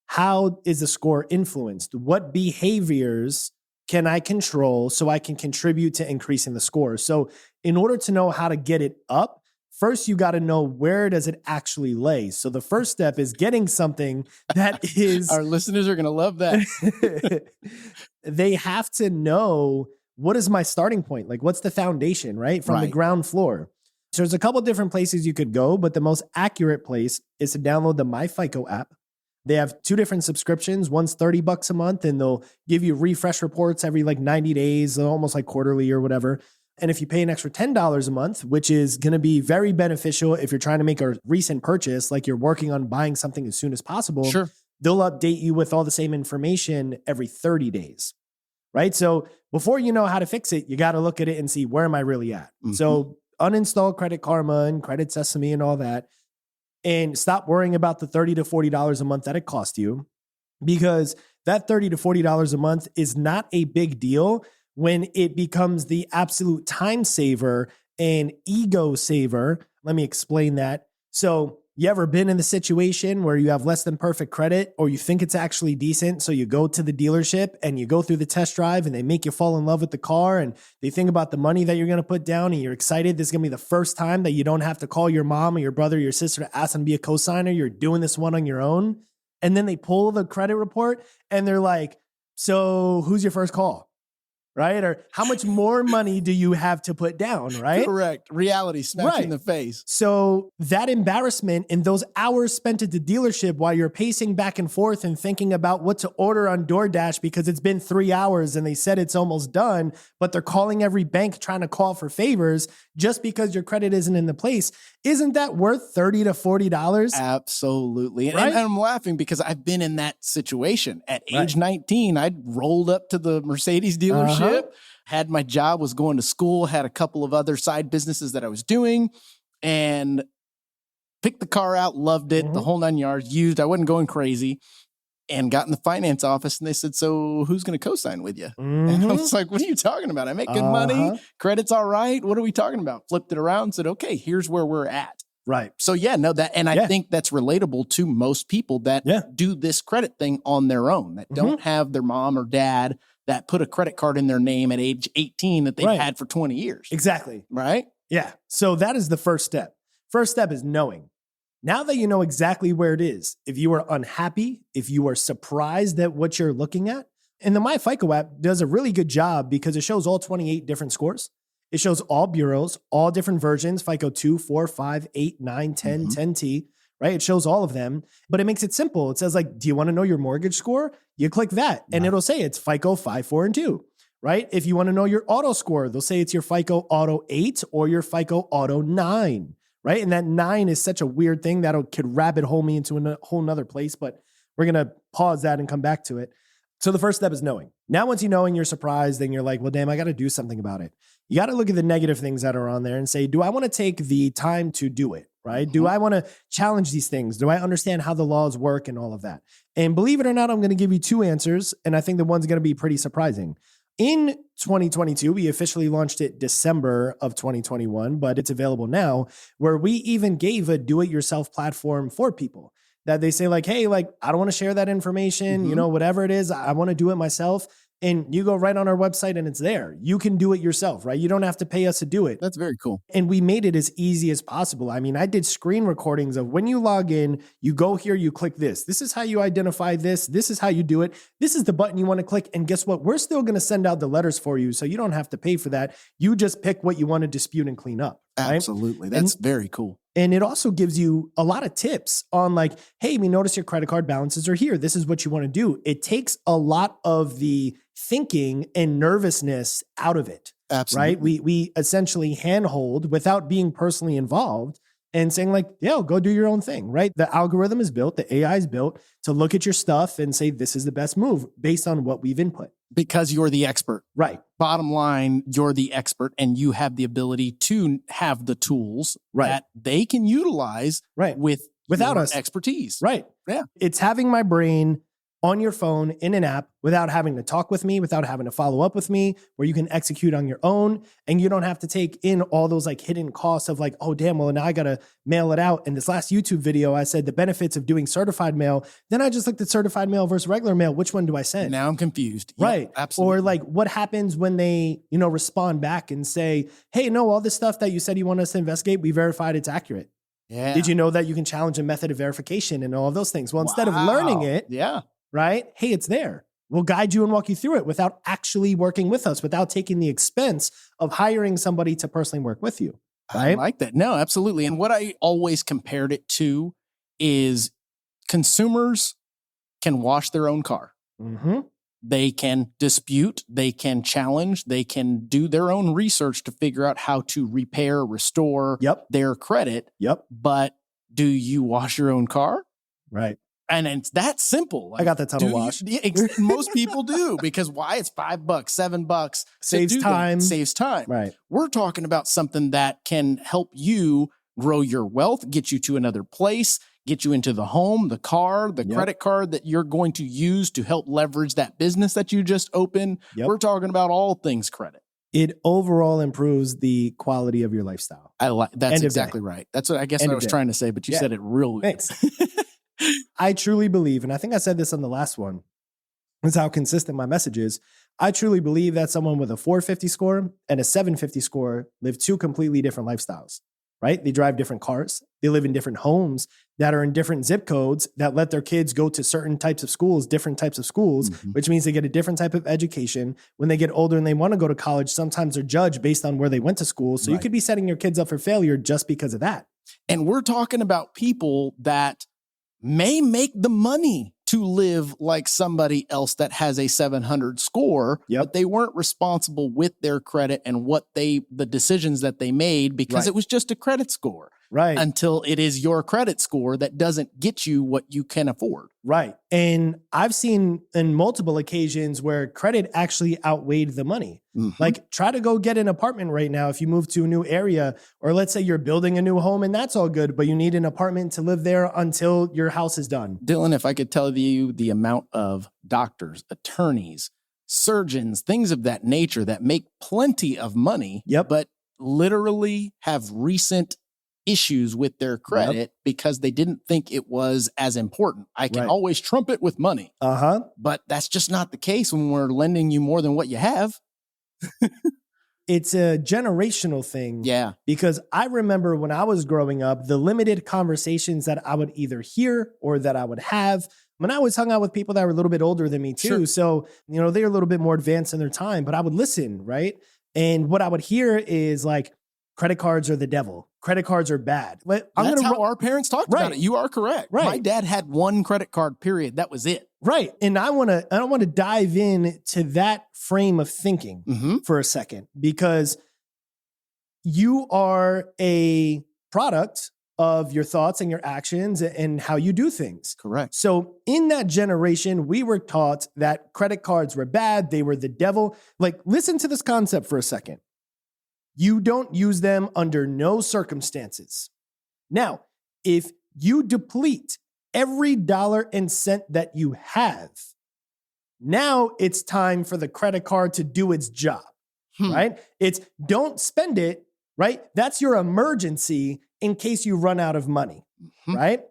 how is the score influenced? What behaviors can I control so I can contribute to increasing the score? So in order to know how to get it up, first you got to know where does it actually lay. So the first step is getting something that is... Our listeners are going to love that. They have to know, what is my starting point? Like, what's the foundation, right? From the ground floor. So there's a couple different places you could go, but the most accurate place is to download the MyFICO app. They have 2 different subscriptions. One's $30 a month, and they'll give you refresh reports every like 90 days, almost like quarterly or whatever. And if you pay an extra $10 a month, which is going to be very beneficial if you're trying to make a recent purchase, like you're working on buying something as soon as possible, they'll update you with all the same information every 30 days, right? So before you know how to fix it, you got to look at it and see, where am I really at? So uninstall Credit Karma and Credit Sesame and all that. And stop worrying about the $30 to $40 a month that it costs you, because that $30 to $40 a month is not a big deal when it becomes the absolute time saver and ego saver. Let me explain that. So you ever been in the situation where you have less than perfect credit, or you think it's actually decent? So you go to the dealership and you go through the test drive and they make you fall in love with the car, and they think about the money that you're going to put down, and you're excited. This is going to be the first time that you don't have to call your mom or your brother or your sister to ask them to be a cosigner. You're doing this one on your own. And then they pull the credit report and they're like, so who's your first call? right? Or how much more money do you have to put down, right? Correct. Reality smacked you in the face. So that embarrassment and those hours spent at the dealership while you're pacing back and forth and thinking about what to order on DoorDash because it's been 3 hours and they said it's almost done, but they're calling every bank trying to call for favors just because your credit isn't in the place. Isn't that worth $30 to $40? Absolutely. Right? And I'm laughing because I've been in that situation. At age 19, I rolled up to the Mercedes dealership, had my job, was going to school, had a couple of other side businesses that I was doing, and picked the car out, loved it, the whole 9 yards, used. I wasn't going crazy. And got in the finance office and they said, so who's going to co-sign with you? And I was like, what are you talking about? I make good money. Credit's all right. What are we talking about? Flipped it around and said, okay, here's where we're at. Right. So yeah, no, that, and I think that's relatable to most people that do this credit thing on their own, that don't have their mom or dad that put a credit card in their name at age 18 that they've had for 20 years. Exactly. Right? Yeah. So that is the first step. First step is knowing. Now that you know exactly where it is, if you are unhappy, if you are surprised at what you're looking at, and the MyFICO app does a really good job because it shows all 28 different scores. It shows all bureaus, all different versions, FICO 2, 4, 5, 8, 9, 10, 10T, right? It shows all of them, but it makes it simple. It says like, do you want to know your mortgage score? You click that and it'll say it's FICO 5, 4, and 2, right? If you want to know your auto score, they'll say it's your FICO Auto 8 or your FICO Auto 9. Right. And that 9 is such a weird thing that could rabbit hole me into a whole nother place, but we're going to pause that and come back to it. So the first step is knowing. Now, once you know and you're surprised, then you're like, well, damn, I got to do something about it. You got to look at the negative things that are on there and say, do I want to take the time to do it? Right. Do I want to challenge these things? Do I understand how the laws work and all of that? And believe it or not, I'm going to give you 2 answers. And I think the one's going to be pretty surprising. In 2022, we officially launched it December of 2021, but it's available now, where we even gave a do-it-yourself platform for people that they say like, hey, like, I don't want to share that information, you know, whatever it is, I want to do it myself. And you go right on our website and it's there. You can do it yourself, right? You don't have to pay us to do it. That's very cool. And we made it as easy as possible. I mean, I did screen recordings of when you log in, you go here, you click this. This is how you identify this. This is how you do it. This is the button you want to click. And guess what? We're still going to send out the letters for you. So you don't have to pay for that. You just pick what you want to dispute and clean up. Right? Absolutely. That's very cool. And it also gives you a lot of tips on like, hey, we notice your credit card balances are here. This is what you want to do. It takes a lot of the thinking and nervousness out of it. Absolutely. Right? We essentially handhold without being personally involved and saying like, yeah, go do your own thing, right? The algorithm is built, the AI is built to look at your stuff and say, this is the best move based on what we've input. Because you're the expert. Right. Bottom line, you're the expert and you have the ability to have the tools that they can utilize without us expertise. Right. Yeah. It's having my brain on your phone in an app without having to talk with me, without having to follow up with me, where you can execute on your own and you don't have to take in all those like hidden costs of like, oh, damn, well, now I got to mail it out. In this last YouTube video, I said the benefits of doing certified mail. Then I just looked at certified mail versus regular mail. Which one do I send? Now I'm confused. Right. Yep, absolutely. Or like what happens when they, you know, respond back and say, hey, no, all this stuff that you said you want us to investigate, we verified it's accurate. Yeah. Did you know that you can challenge a method of verification and all of those things? Well, instead of learning it, right? Hey, it's there. We'll guide you and walk you through it without actually working with us, without taking the expense of hiring somebody to personally work with you. Right? I like that. No, absolutely. And what I always compared it to is consumers can wash their own car. They can dispute, they can challenge, they can do their own research to figure out how to repair, restore their credit. But do you wash your own car? Right. And it's that simple. Like, I got that ton of wash. Most people do, because why? It's $5, $7. Saves time. Saves time. Right. We're talking about something that can help you grow your wealth, get you to another place, get you into the home, the car, the credit card that you're going to use to help leverage that business that you just opened. We're talking about all things credit. It overall improves the quality of your lifestyle. That's exactly right. That's what I guess I was trying to say, but you said it real good. Thanks. I truly believe, and I think I said this on the last one, is how consistent my message is. I truly believe that someone with a 450 score and a 750 score live 2 completely different lifestyles. right? They drive different cars. They live in different homes that are in different zip codes that let their kids go to certain types of schools, different types of schools, which means they get a different type of education. When they get older and they want to go to college, sometimes they're judged based on where they went to school. So you could be setting your kids up for failure just because of that. And we're talking about people that may make the money to live like somebody else that has a 700 score, but they weren't responsible with their credit and the decisions that they made because it was just a credit score. Right. Until it is your credit score that doesn't get you what you can afford. Right. And I've seen in multiple occasions where credit actually outweighed the money. Like, try to go get an apartment right now if you move to a new area, or let's say you're building a new home and that's all good, but you need an apartment to live there until your house is done. Dylan, if I could tell you the amount of doctors, attorneys, surgeons, things of that nature that make plenty of money, but literally have recent issues with their credit because they didn't think it was as important. I can always trump it with money. But that's just not the case when we're lending you more than what you have. It's a generational thing. Yeah. Because I remember when I was growing up, the limited conversations that I would either hear or that I would have when I was hung out with people that were a little bit older than me too. So, you know, they're a little bit more advanced in their time, but I would listen, right? And what I would hear is like, credit cards are the devil. Credit cards are bad. That's how our parents talked about it. You are correct. My dad had one credit card, period. That was it. Right. And I want to dive in to that frame of thinking for a second, because you are a product of your thoughts and your actions and how you do things. Correct. So in that generation, we were taught that credit cards were bad. They were the devil. Like, listen to this concept for a second. You don't use them under no circumstances. Now, if you deplete every dollar and cent that you have, now it's time for the credit card to do its job, right? It's don't spend it, right? That's your emergency in case you run out of money, right?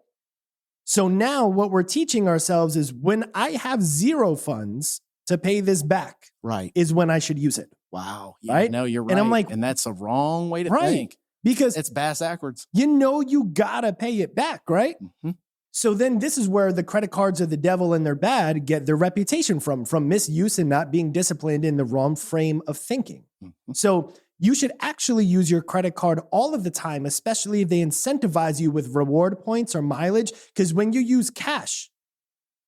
So now what we're teaching ourselves is when I have zero funds to pay this back, is when I should use it. Wow. Yeah, no, you're right. And I'm like, and that's a wrong way to think. Because it's bass backwards. You know, you gotta pay it back, right? So then this is where the credit cards are the devil and they're bad get their reputation from misuse and not being disciplined in the wrong frame of thinking. So you should actually use your credit card all of the time, especially if they incentivize you with reward points or mileage, because when you use cash,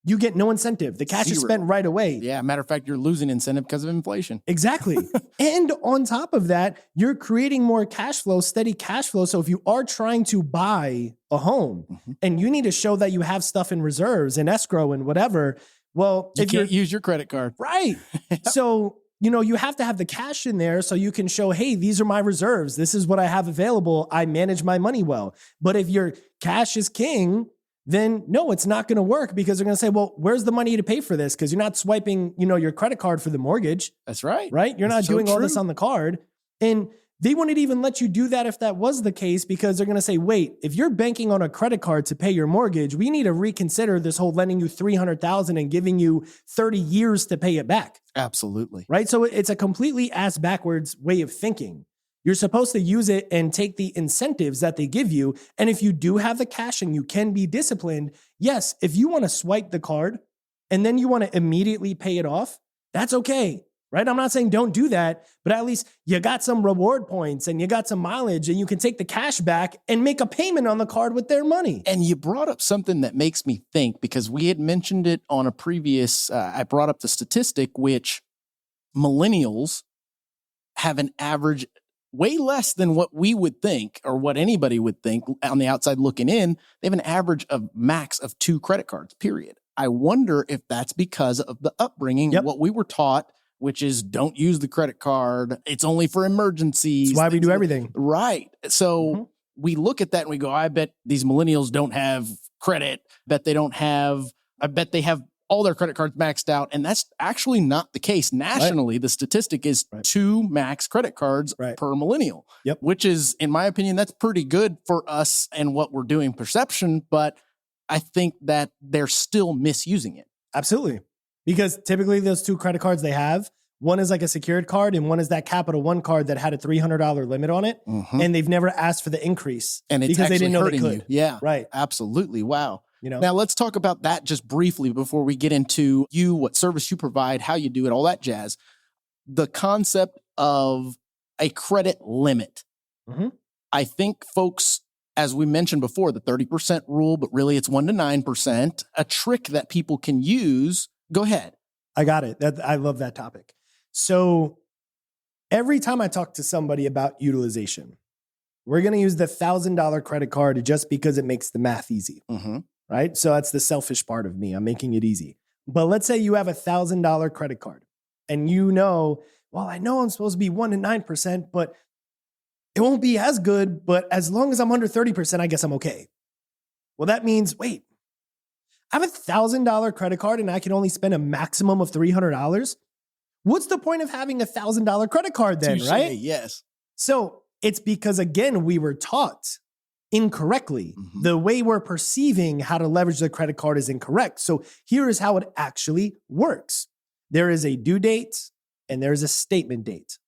you get no incentive. The cash is spent right away. Yeah, matter of fact, you're losing incentive because of inflation. Exactly. And on top of that, you're creating more cash flow, steady cash flow. So if you are trying to buy a home and you need to show that you have stuff in reserves and escrow and whatever, well, you can't use your credit card. Right. So, you know, you have to have the cash in there so you can show, hey, these are my reserves. This is what I have available. I manage my money well. But if your cash is king, then no, it's not going to work because they're going to say, well, where's the money to pay for this? Because you're not swiping, you know, your credit card for the mortgage. That's right. Right? You're not doing all this on the card. And they wouldn't even let you do that if that was the case, because they're going to say, wait, if you're banking on a credit card to pay your mortgage, we need to reconsider this whole lending you $300,000 and giving you 30 years to pay it back. Absolutely. Right? So it's a completely ass backwards way of thinking. You're supposed to use it and take the incentives that they give you. And if you do have the cash and you can be disciplined, yes, if you want to swipe the card and then you want to immediately pay it off, that's okay, right? I'm not saying don't do that, but at least you got some reward points and you got some mileage and you can take the cash back and make a payment on the card with their money. And you brought up something that makes me think, because we had mentioned it on a previous, I brought up the statistic, which millennials have an average way less than what we would think or what anybody would think on the outside looking in. They have an average of max of 2 credit cards, period. I wonder if that's because of the upbringing, what we were taught, which is don't use the credit card. It's only for emergencies. That's why we do everything. Right. So we look at that and we go, I bet these millennials don't have credit. I bet they have all their credit cards maxed out. And that's actually not the case. Nationally, the statistic is 2 max credit cards per millennial, which is, in my opinion, that's pretty good for us and what we're doing perception. But I think that they're still misusing it. Absolutely. Because typically those 2 credit cards they have One is like a secured card, and one is that Capital One card that had a $300 limit on it, and they've never asked for the increase and it's because they didn't know they could. you. Yeah, right. Absolutely. Wow. You know, now let's talk about that just briefly before we get into you, what service you provide, how you do it, all that jazz. The concept of a credit limit. I think folks, as we mentioned before, the 30% rule, but really it's 1 to 9%, a trick that people can use. Go ahead. I got it. I love that topic. So every time I talk to somebody about utilization, we're going to use the $1,000 credit card just because it makes the math easy, right? So that's the selfish part of me. I'm making it easy. But let's say you have a $1,000 credit card and you know, well, I know I'm supposed to be 1 to 9%, but it won't be as good. But as long as I'm under 30%, I guess I'm okay. Well, that means, wait, I have a $1,000 credit card and I can only spend a maximum of $300. What's the point of having a $1,000 credit card then, Touché, right? Yes. So it's because, again, we were taught incorrectly. The way we're perceiving how to leverage the credit card is incorrect. So here is how it actually works. There is a due date and there's a statement date.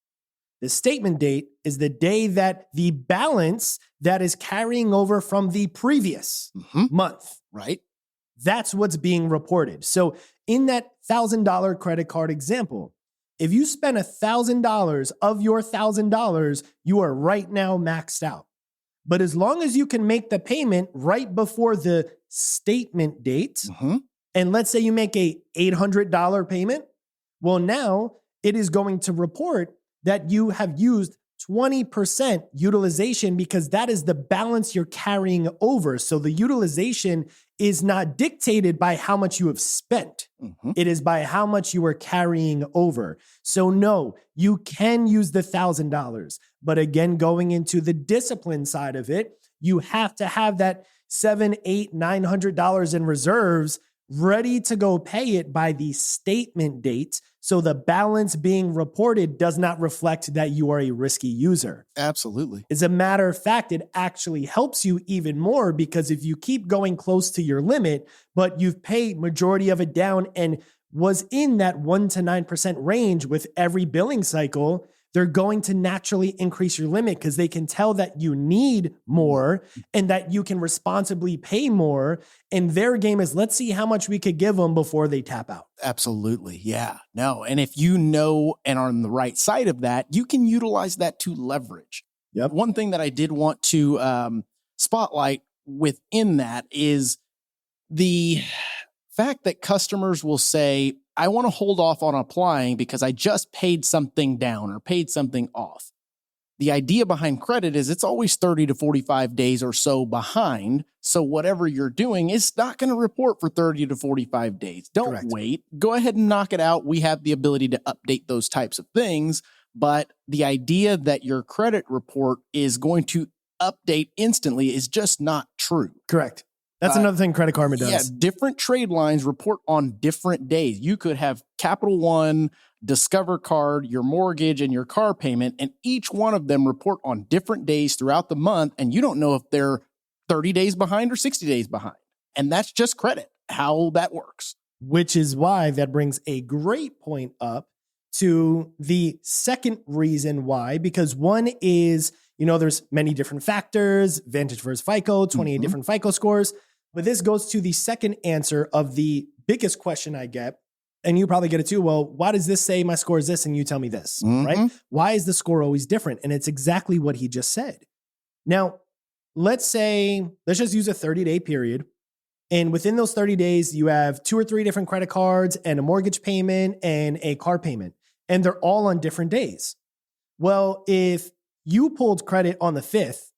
The statement date is the day that the balance that is carrying over from the previous month. Right. That's what's being reported. So in that $1,000 credit card example, if you spend $1,000 of your $1,000, you are right now maxed out. But as long as you can make the payment right before the statement date, and let's say you make a $800 payment, well, now it is going to report that you have used 20% utilization because that is the balance you're carrying over. So the utilization is not dictated by how much you have spent. It is by how much you are carrying over. So no, you can use the $1,000. But again, going into the discipline side of it, you have to have that $700, $800, $900 in reserves ready to go pay it by the statement date. So the balance being reported does not reflect that you are a risky user. Absolutely. As a matter of fact, it actually helps you even more because if you keep going close to your limit, but you've paid majority of it down and was in that 1 to 9% range with every billing cycle, they're going to naturally increase your limit because they can tell that you need more and that you can responsibly pay more. And their game is, let's see how much we could give them before they tap out. Absolutely. Yeah. No. And if you know and are on the right side of that, you can utilize that to leverage. Yep. One thing that I did want to spotlight within that is the fact that customers will say, I want to hold off on applying because I just paid something down or paid something off. The idea behind credit is it's always 30 to 45 days or so behind. So whatever you're doing is not going to report for 30 to 45 days. Don't Correct. wait. Go ahead and knock it out. We have the ability to update those types of things. But the idea that your credit report is going to update instantly is just not true. Correct. That's another thing Credit Karma does. Yeah, different trade lines report on different days. You could have Capital One, Discover Card, your mortgage, and your car payment, and each one of them report on different days throughout the month, and you don't know if they're 30 days behind or 60 days behind. And that's just credit, how that works. Which is why that brings a great point up to the second reason why, because one is, there's many different factors, Vantage versus FICO, 28 different FICO scores. But this goes to the second answer of the biggest question I get. And you probably get it too. Well, why does this say my score is this and you tell me this, right? Why is the score always different? And it's exactly what he just said. Now, let's just use a 30-day period. And within those 30 days, you have 2 or 3 different credit cards and a mortgage payment and a car payment. And they're all on different days. Well, if you pulled credit on the 5th,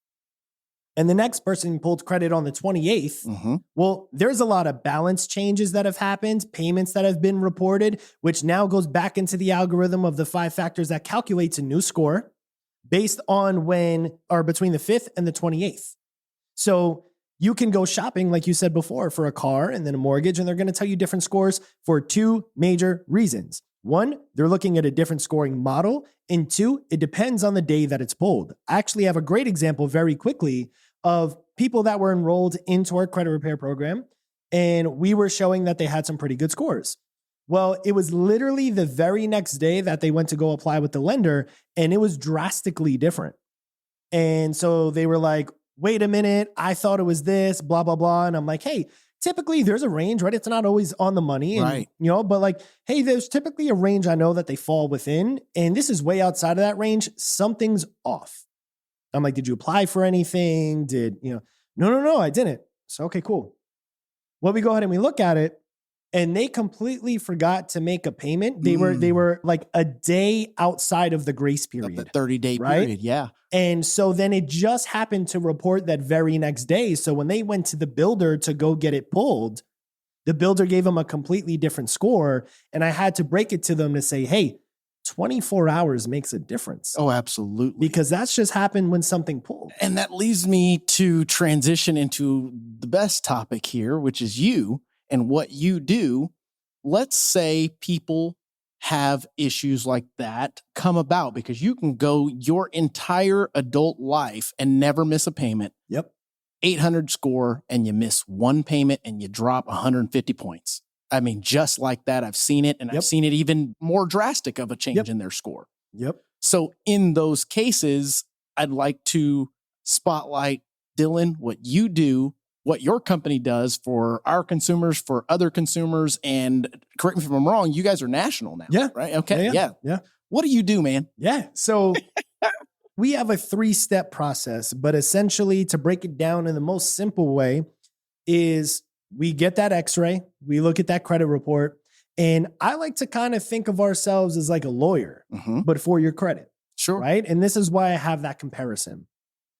and the next person pulled credit on the 28th, well, there's a lot of balance changes that have happened, payments that have been reported, which now goes back into the algorithm of the 5 factors that calculates a new score based on between the 5th and the 28th. So you can go shopping, like you said before, for a car and then a mortgage, and they're going to tell you different scores for 2 major reasons. 1, they're looking at a different scoring model. And 2, it depends on the day that it's pulled. I actually have a great example very quickly of people that were enrolled into our credit repair program, and we were showing that they had some pretty good scores. Well, it was literally the very next day that they went to go apply with the lender, and it was drastically different. And so they were like, wait a minute, I thought it was this, blah, blah, blah. And I'm like, hey, typically there's a range, right? It's not always on the money. And, Right. but like, hey, there's typically a range I know that they fall within. And this is way outside of that range. Something's off. I'm like, did you apply for anything? No, I didn't. So, okay, cool. Well, we go ahead and we look at it, and they completely forgot to make a payment. They were like a day outside of the grace period. The 30-day right? period, yeah. And so then it just happened to report that very next day. So when they went to the builder to go get it pulled, the builder gave them a completely different score. And I had to break it to them to say, hey, 24 hours makes a difference. Oh, absolutely. Because that's just happened when something pulled. And that leads me to transition into the best topic here, which is you and what you do. Let's say people have issues like that come about, because you can go your entire adult life and never miss a payment. Yep. 800 score, and you miss one payment and you drop 150 points. I mean, just like that, I've seen it, and I've seen it even more drastic of a change in their score. Yep. So in those cases, I'd like to spotlight, Dylan, what you do, what your company does for our consumers, for other consumers. And correct me if I'm wrong, you guys are national now. Yeah. Right? Okay. Yeah. What do you do, man? Yeah. So we have a 3-step process, but essentially, to break it down in the most simple way, is we get that x-ray, we look at that credit report, and I like to kind of think of ourselves as like a lawyer, but for your credit. Sure. Right? And this is why I have that comparison.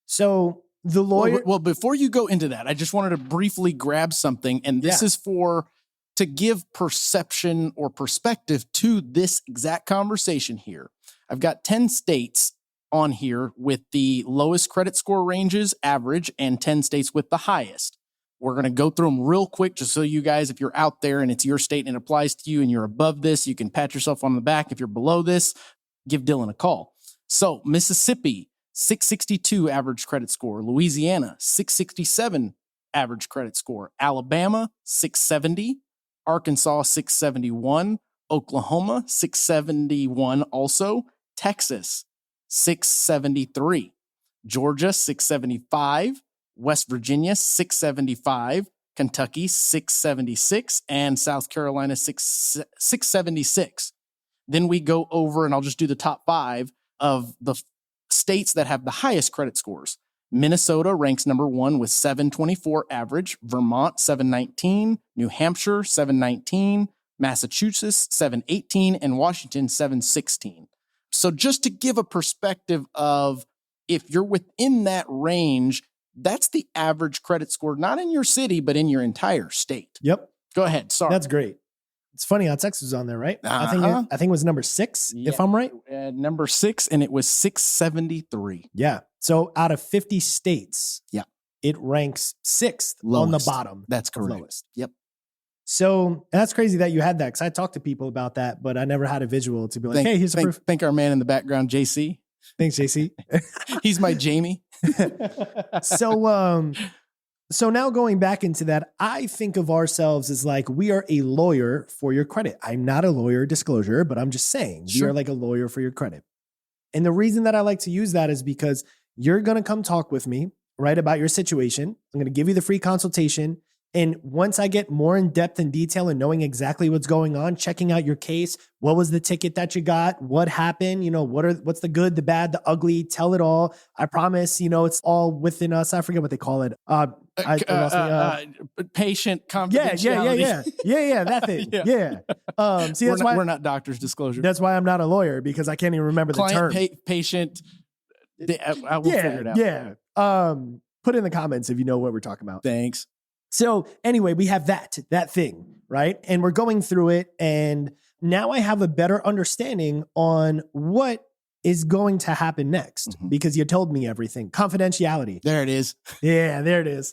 So the lawyer... Well, before you go into that, I just wanted to briefly grab something, and this is to give perception or perspective to this exact conversation here. I've got 10 states on here with the lowest credit score ranges, average, and 10 states with the highest. We're going to go through them real quick, just so you guys, if you're out there and it's your state and it applies to you and you're above this, you can pat yourself on the back. If you're below this, give Dylan a call. So Mississippi, 662 average credit score. Louisiana, 667 average credit score. Alabama, 670. Arkansas, 671. Oklahoma, 671 also. Texas, 673. Georgia, 675. West Virginia, 675. Kentucky, 676. And South Carolina, 676. Then we go over, and I'll just do the top 5 of the states that have the highest credit scores. Minnesota ranks number 1 with 724 average. Vermont, 719. New Hampshire, 719. Massachusetts, 718. And Washington, 716. So just to give a perspective of, if you're within that range, that's the average credit score, not in your city, but in your entire state. Yep. Go ahead. Sorry. That's great. It's funny how Texas was on there, right? I think it was number 6, if I'm right. Number 6, and it was 673. Yeah. So out of 50 states, it ranks 6th on the bottom. That's correct. Lowest. Yep. So that's crazy that you had that, because I talked to people about that, but I never had a visual to be like, hey, here's the proof. Thank our man in the background, JC. Thanks, JC. He's my Jamie. So now going back into that, I think of ourselves as like, we are a lawyer for your credit. I'm not a lawyer, disclosure, but I'm just saying we are like a lawyer for your credit. And the reason that I like to use that is because you're going to come talk with me, right, about your situation. I'm going to give you the free consultation. And once I get more in depth and detail and knowing exactly what's going on, checking out your case, what was the ticket that you got? What happened? What's the good, the bad, the ugly? Tell it all. I promise, it's all within us. I forget what they call it. Patient confidentiality. Yeah. That thing. Yeah. See, that's why we're not doctors, disclosure. That's why I'm not a lawyer, because I can't even remember the term. Patient. I will figure it out. Yeah. Put in the comments if you know what we're talking about. Thanks. So anyway, we have that thing, right? And we're going through it. And now I have a better understanding on what is going to happen next, because you told me everything. Confidentiality. There it is. Yeah, there it is.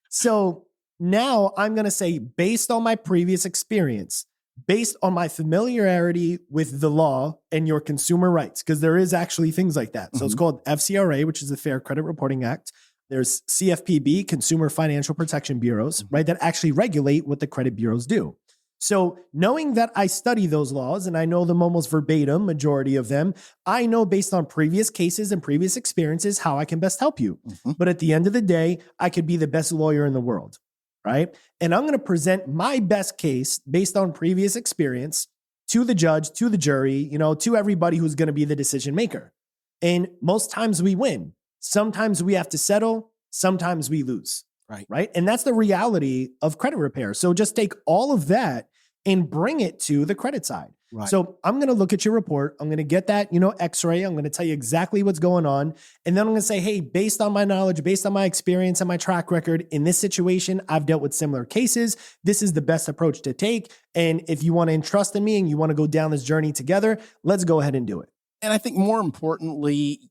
So now I'm going to say, based on my previous experience, based on my familiarity with the law and your consumer rights, because there is actually things like that. So it's called FCRA, which is the Fair Credit Reporting Act. There's CFPB, Consumer Financial Protection Bureaus, right, that actually regulate what the credit bureaus do. So knowing that I study those laws and I know them almost verbatim, majority of them, I know based on previous cases and previous experiences how I can best help you. But at the end of the day, I could be the best lawyer in the world, right? And I'm going to present my best case based on previous experience to the judge, to the jury, to everybody who's going to be the decision maker. And most times we win. Sometimes we have to settle. Sometimes we lose. Right. And that's the reality of credit repair. So just take all of that and bring it to the credit side. Right. So I'm going to look at your report. I'm going to get that, x-ray. I'm going to tell you exactly what's going on. And then I'm going to say, hey, based on my knowledge, based on my experience and my track record in this situation, I've dealt with similar cases. This is the best approach to take. And if you want to entrust in me and you want to go down this journey together, let's go ahead and do it. And I think more importantly,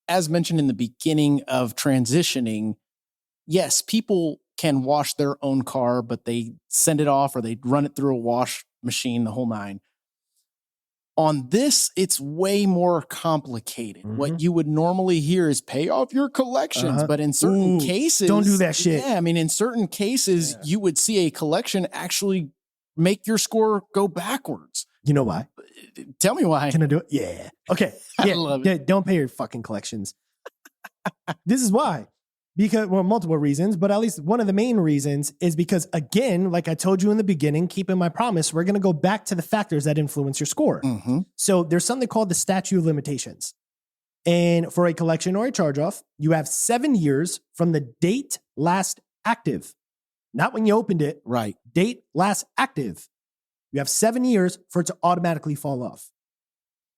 as mentioned in the beginning of transitioning, yes, people can wash their own car, but they send it off or they run it through a wash machine, the whole nine. On this, it's way more complicated. What you would normally hear is pay off your collections, but in certain cases... Don't do that shit. Yeah, I mean, in certain cases, you would see a collection actually make your score go backwards. You know why? Tell me why. Can I do it? Yeah. Okay. I love it. Don't pay your fucking collections. This is why. Because, well, multiple reasons, but at least one of the main reasons is because, again, like I told you in the beginning, keeping my promise, we're going to go back to the factors that influence your score. So there's something called the statute of limitations. And for a collection or a charge-off, you have 7 years from the date last active. Not when you opened it. Right. Date last active. You have 7 years for it to automatically fall off.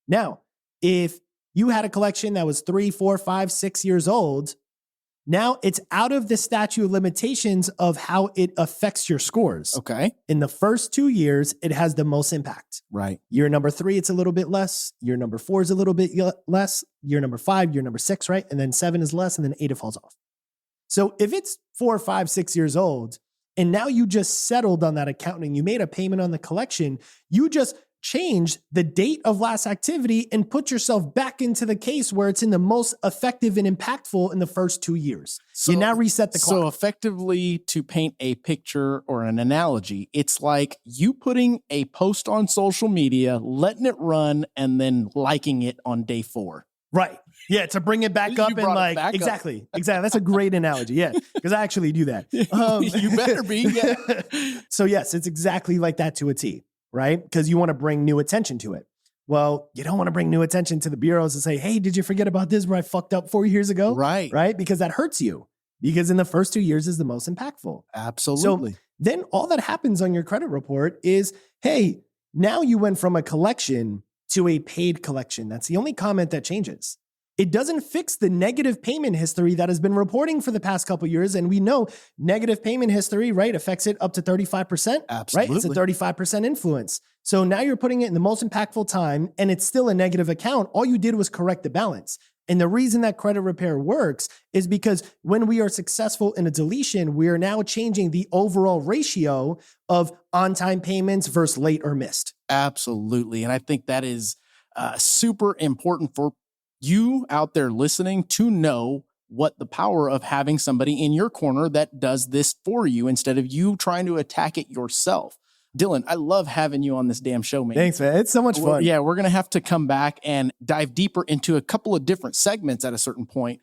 Now, if you had a collection that was 3, 4, 5, 6 years old, now it's out of the statute of limitations of how it affects your scores. Okay. In the first 2 years, it has the most impact. Right. Year number 3, it's a little bit less. Year number 4 is a little bit less. Year number 5, year number 6, right? And then 7 is less, and then 8, it falls off. So if it's 4, 5, 6 years old, and now you just settled on that account and you made a payment on the collection, you just changed the date of last activity and put yourself back into the case where it's in the most effective and impactful in the first 2 years. So, you now reset the clock. So effectively, to paint a picture or an analogy, it's like you putting a post on social media, letting it run, and then liking it on day 4. Right. Yeah, to bring it back up and like, exactly. That's a great analogy. Yeah, because I actually do that. You better be. Yeah. So yes, it's exactly like that to a T. Right? Because you want to bring new attention to it. Well, you don't want to bring new attention to the bureaus and say, hey, did you forget about this where I fucked up 4 years ago? Right. Right? Because that hurts you. Because in the first 2 years is the most impactful. Absolutely. So then all that happens on your credit report is, hey, now you went from a collection to a paid collection. That's the only comment that changes. It doesn't fix the negative payment history that has been reporting for the past couple of years. And we know negative payment history, right, affects it up to 35%. Absolutely. Right? It's a 35% influence. So now you're putting it in the most impactful time and it's still a negative account. All you did was correct the balance. And the reason that credit repair works is because when we are successful in a deletion, we are now changing the overall ratio of on-time payments versus late or missed. Absolutely. And I think that is super important for you out there listening to know what the power of having somebody in your corner that does this for you instead of you trying to attack it yourself. Dylan, I love having you on this damn show, man. Thanks, man. It's so much fun. Yeah, we're going to have to come back and dive deeper into a couple of different segments at a certain point.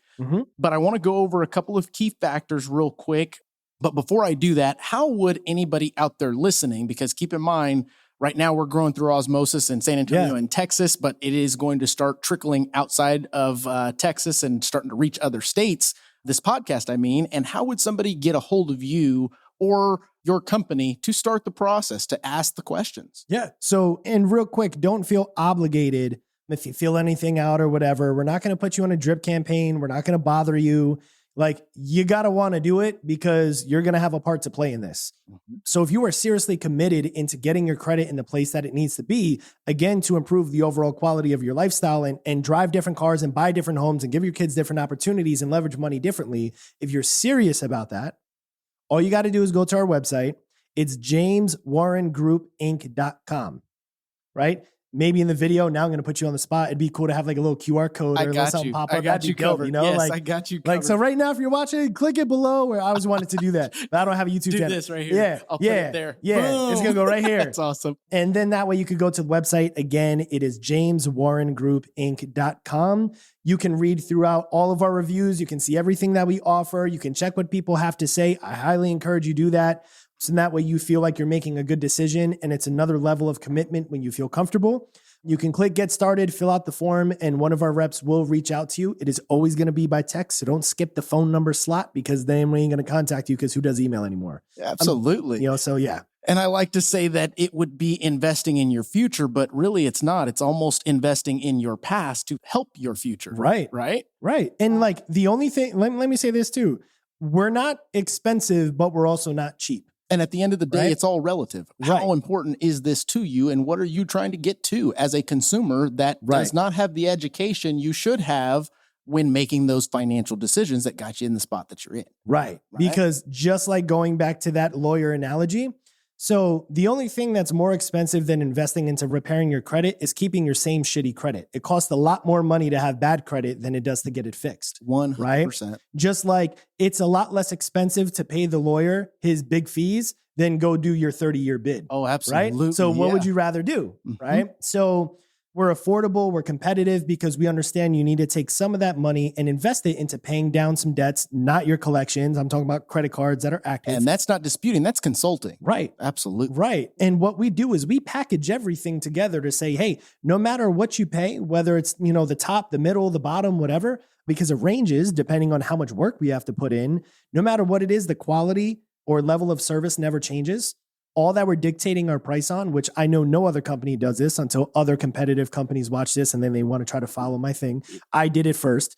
But I want to go over a couple of key factors real quick. But before I do that, how would anybody out there listening, because keep in mind, right now we're growing through osmosis in San Antonio and Texas, but it is going to start trickling outside of Texas and starting to reach other states, this podcast, I mean. And how would somebody get a hold of you or your company to start the process, to ask the questions? Yeah. So, and real quick, don't feel obligated if you feel anything out or whatever. We're not going to put you on a drip campaign. We're not going to bother you. Like, you got to want to do it because you're going to have a part to play in this. So if you are seriously committed into getting your credit in the place that it needs to be, again, to improve the overall quality of your lifestyle and drive different cars and buy different homes and give your kids different opportunities and leverage money differently, if you're serious about that, all you got to do is go to our website. It's jameswarrengroupinc.com, right? maybe in the video, now I'm going to put you on the spot. It'd be cool to have like a little QR code or a little something pop up. I got you covered. You know, yes, like, I got you covered. Like, so right now, if you're watching, click it below where I always wanted to do that, but I don't have a YouTube channel. This right here. Yeah. I'll put it there. Yeah. Boom. It's going to go right here. That's awesome. And then that way you could go to the website. Again, it is jameswarrengroupinc.com. You can read throughout all of our reviews. You can see everything that we offer. You can check what people have to say. I highly encourage you do that. So that way you feel like you're making a good decision, and it's another level of commitment when you feel comfortable. You can click get started, fill out the form, and one of our reps will reach out to you. It is always going to be by text, so don't skip the phone number slot because then we ain't going to contact you because who does email anymore? Absolutely. So yeah. And I like to say that it would be investing in your future, but really it's not. It's almost investing in your past to help your future. Right. Right. Right. And like the only thing, let me say this too. We're not expensive, but we're also not cheap. And at the end of the day, it's all relative. How important is this to you? And what are you trying to get to as a consumer that does not have the education you should have when making those financial decisions that got you in the spot that you're in? Right. Because just like going back to that lawyer analogy, so the only thing that's more expensive than investing into repairing your credit is keeping your same shitty credit. It costs a lot more money to have bad credit than it does to get it fixed. 100%. Right? Just like it's a lot less expensive to pay the lawyer his big fees than go do your 30-year bid. Oh, absolutely. Right? So what would you rather do? Right? So we're affordable, we're competitive because we understand you need to take some of that money and invest it into paying down some debts, not your collections. I'm talking about credit cards that are active. And that's not disputing, that's consulting. Right. Absolutely. Right. And what we do is we package everything together to say, hey, no matter what you pay, whether it's, the top, the middle, the bottom, whatever, because it ranges depending on how much work we have to put in, no matter what it is, the quality or level of service never changes. All that we're dictating our price on, which I know no other company does this until other competitive companies watch this and then they want to try to follow my thing. I did it first,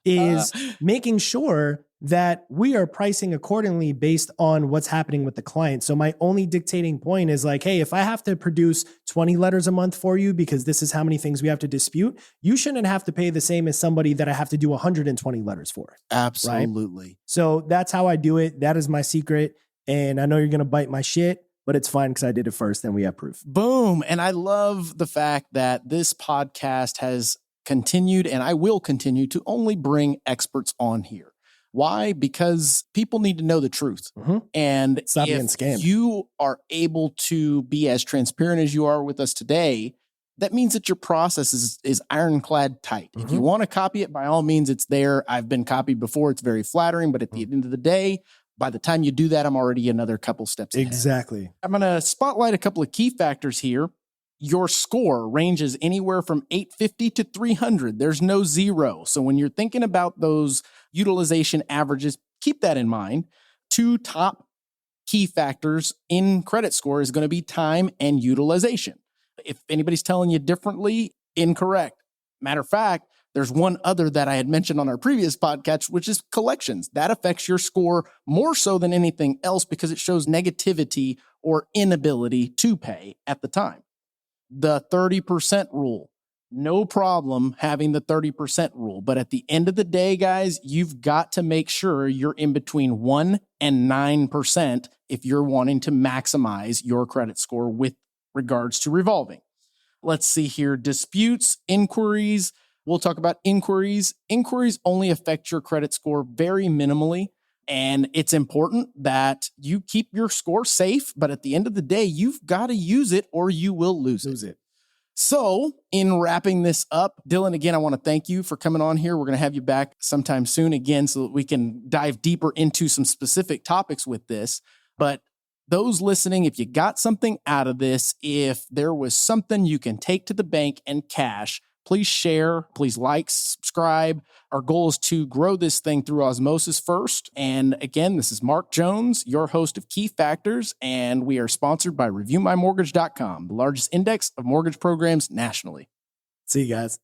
is making sure that we are pricing accordingly based on what's happening with the client. So my only dictating point is like, hey, if I have to produce 20 letters a month for you because this is how many things we have to dispute, you shouldn't have to pay the same as somebody that I have to do 120 letters for. Absolutely. Right? So that's how I do it. That is my secret. And I know you're going to bite my shit, but it's fine because I did it first and we have proof. Boom. And I love the fact that this podcast has continued, and I will continue to only bring experts on here. Why? Because people need to know the truth. And stop being scammed. You are able to be as transparent as you are with us today, that means that your process is ironclad tight. If you want to copy it, by all means, it's there. I've been copied before. It's very flattering, but at the end of the day, by the time you do that, I'm already another couple steps ahead. Exactly. I'm going to spotlight a couple of key factors here. Your score ranges anywhere from 850 to 300. There's no zero. So when you're thinking about those utilization averages, keep that in mind. Two top key factors in credit score is going to be time and utilization. If anybody's telling you differently, incorrect. Matter of fact, there's one other that I had mentioned on our previous podcast, which is collections. That affects your score more so than anything else because it shows negativity or inability to pay at the time. The 30% rule, no problem having the 30% rule. But at the end of the day, guys, you've got to make sure you're in between 1 and 9% if you're wanting to maximize your credit score with regards to revolving. Let's see here. Disputes, inquiries. We'll talk about inquiries. Inquiries only affect your credit score very minimally. And it's important that you keep your score safe. But at the end of the day, you've got to use it or you will lose it. So in wrapping this up, Dylan, again, I want to thank you for coming on here. We're going to have you back sometime soon again so that we can dive deeper into some specific topics with this. But those listening, if you got something out of this, if there was something you can take to the bank and cash, please share, please like, subscribe. Our goal is to grow this thing through osmosis first. And again, this is Mark Jones, your host of Key Factors, and we are sponsored by ReviewMyMortgage.com, the largest index of mortgage programs nationally. See you guys.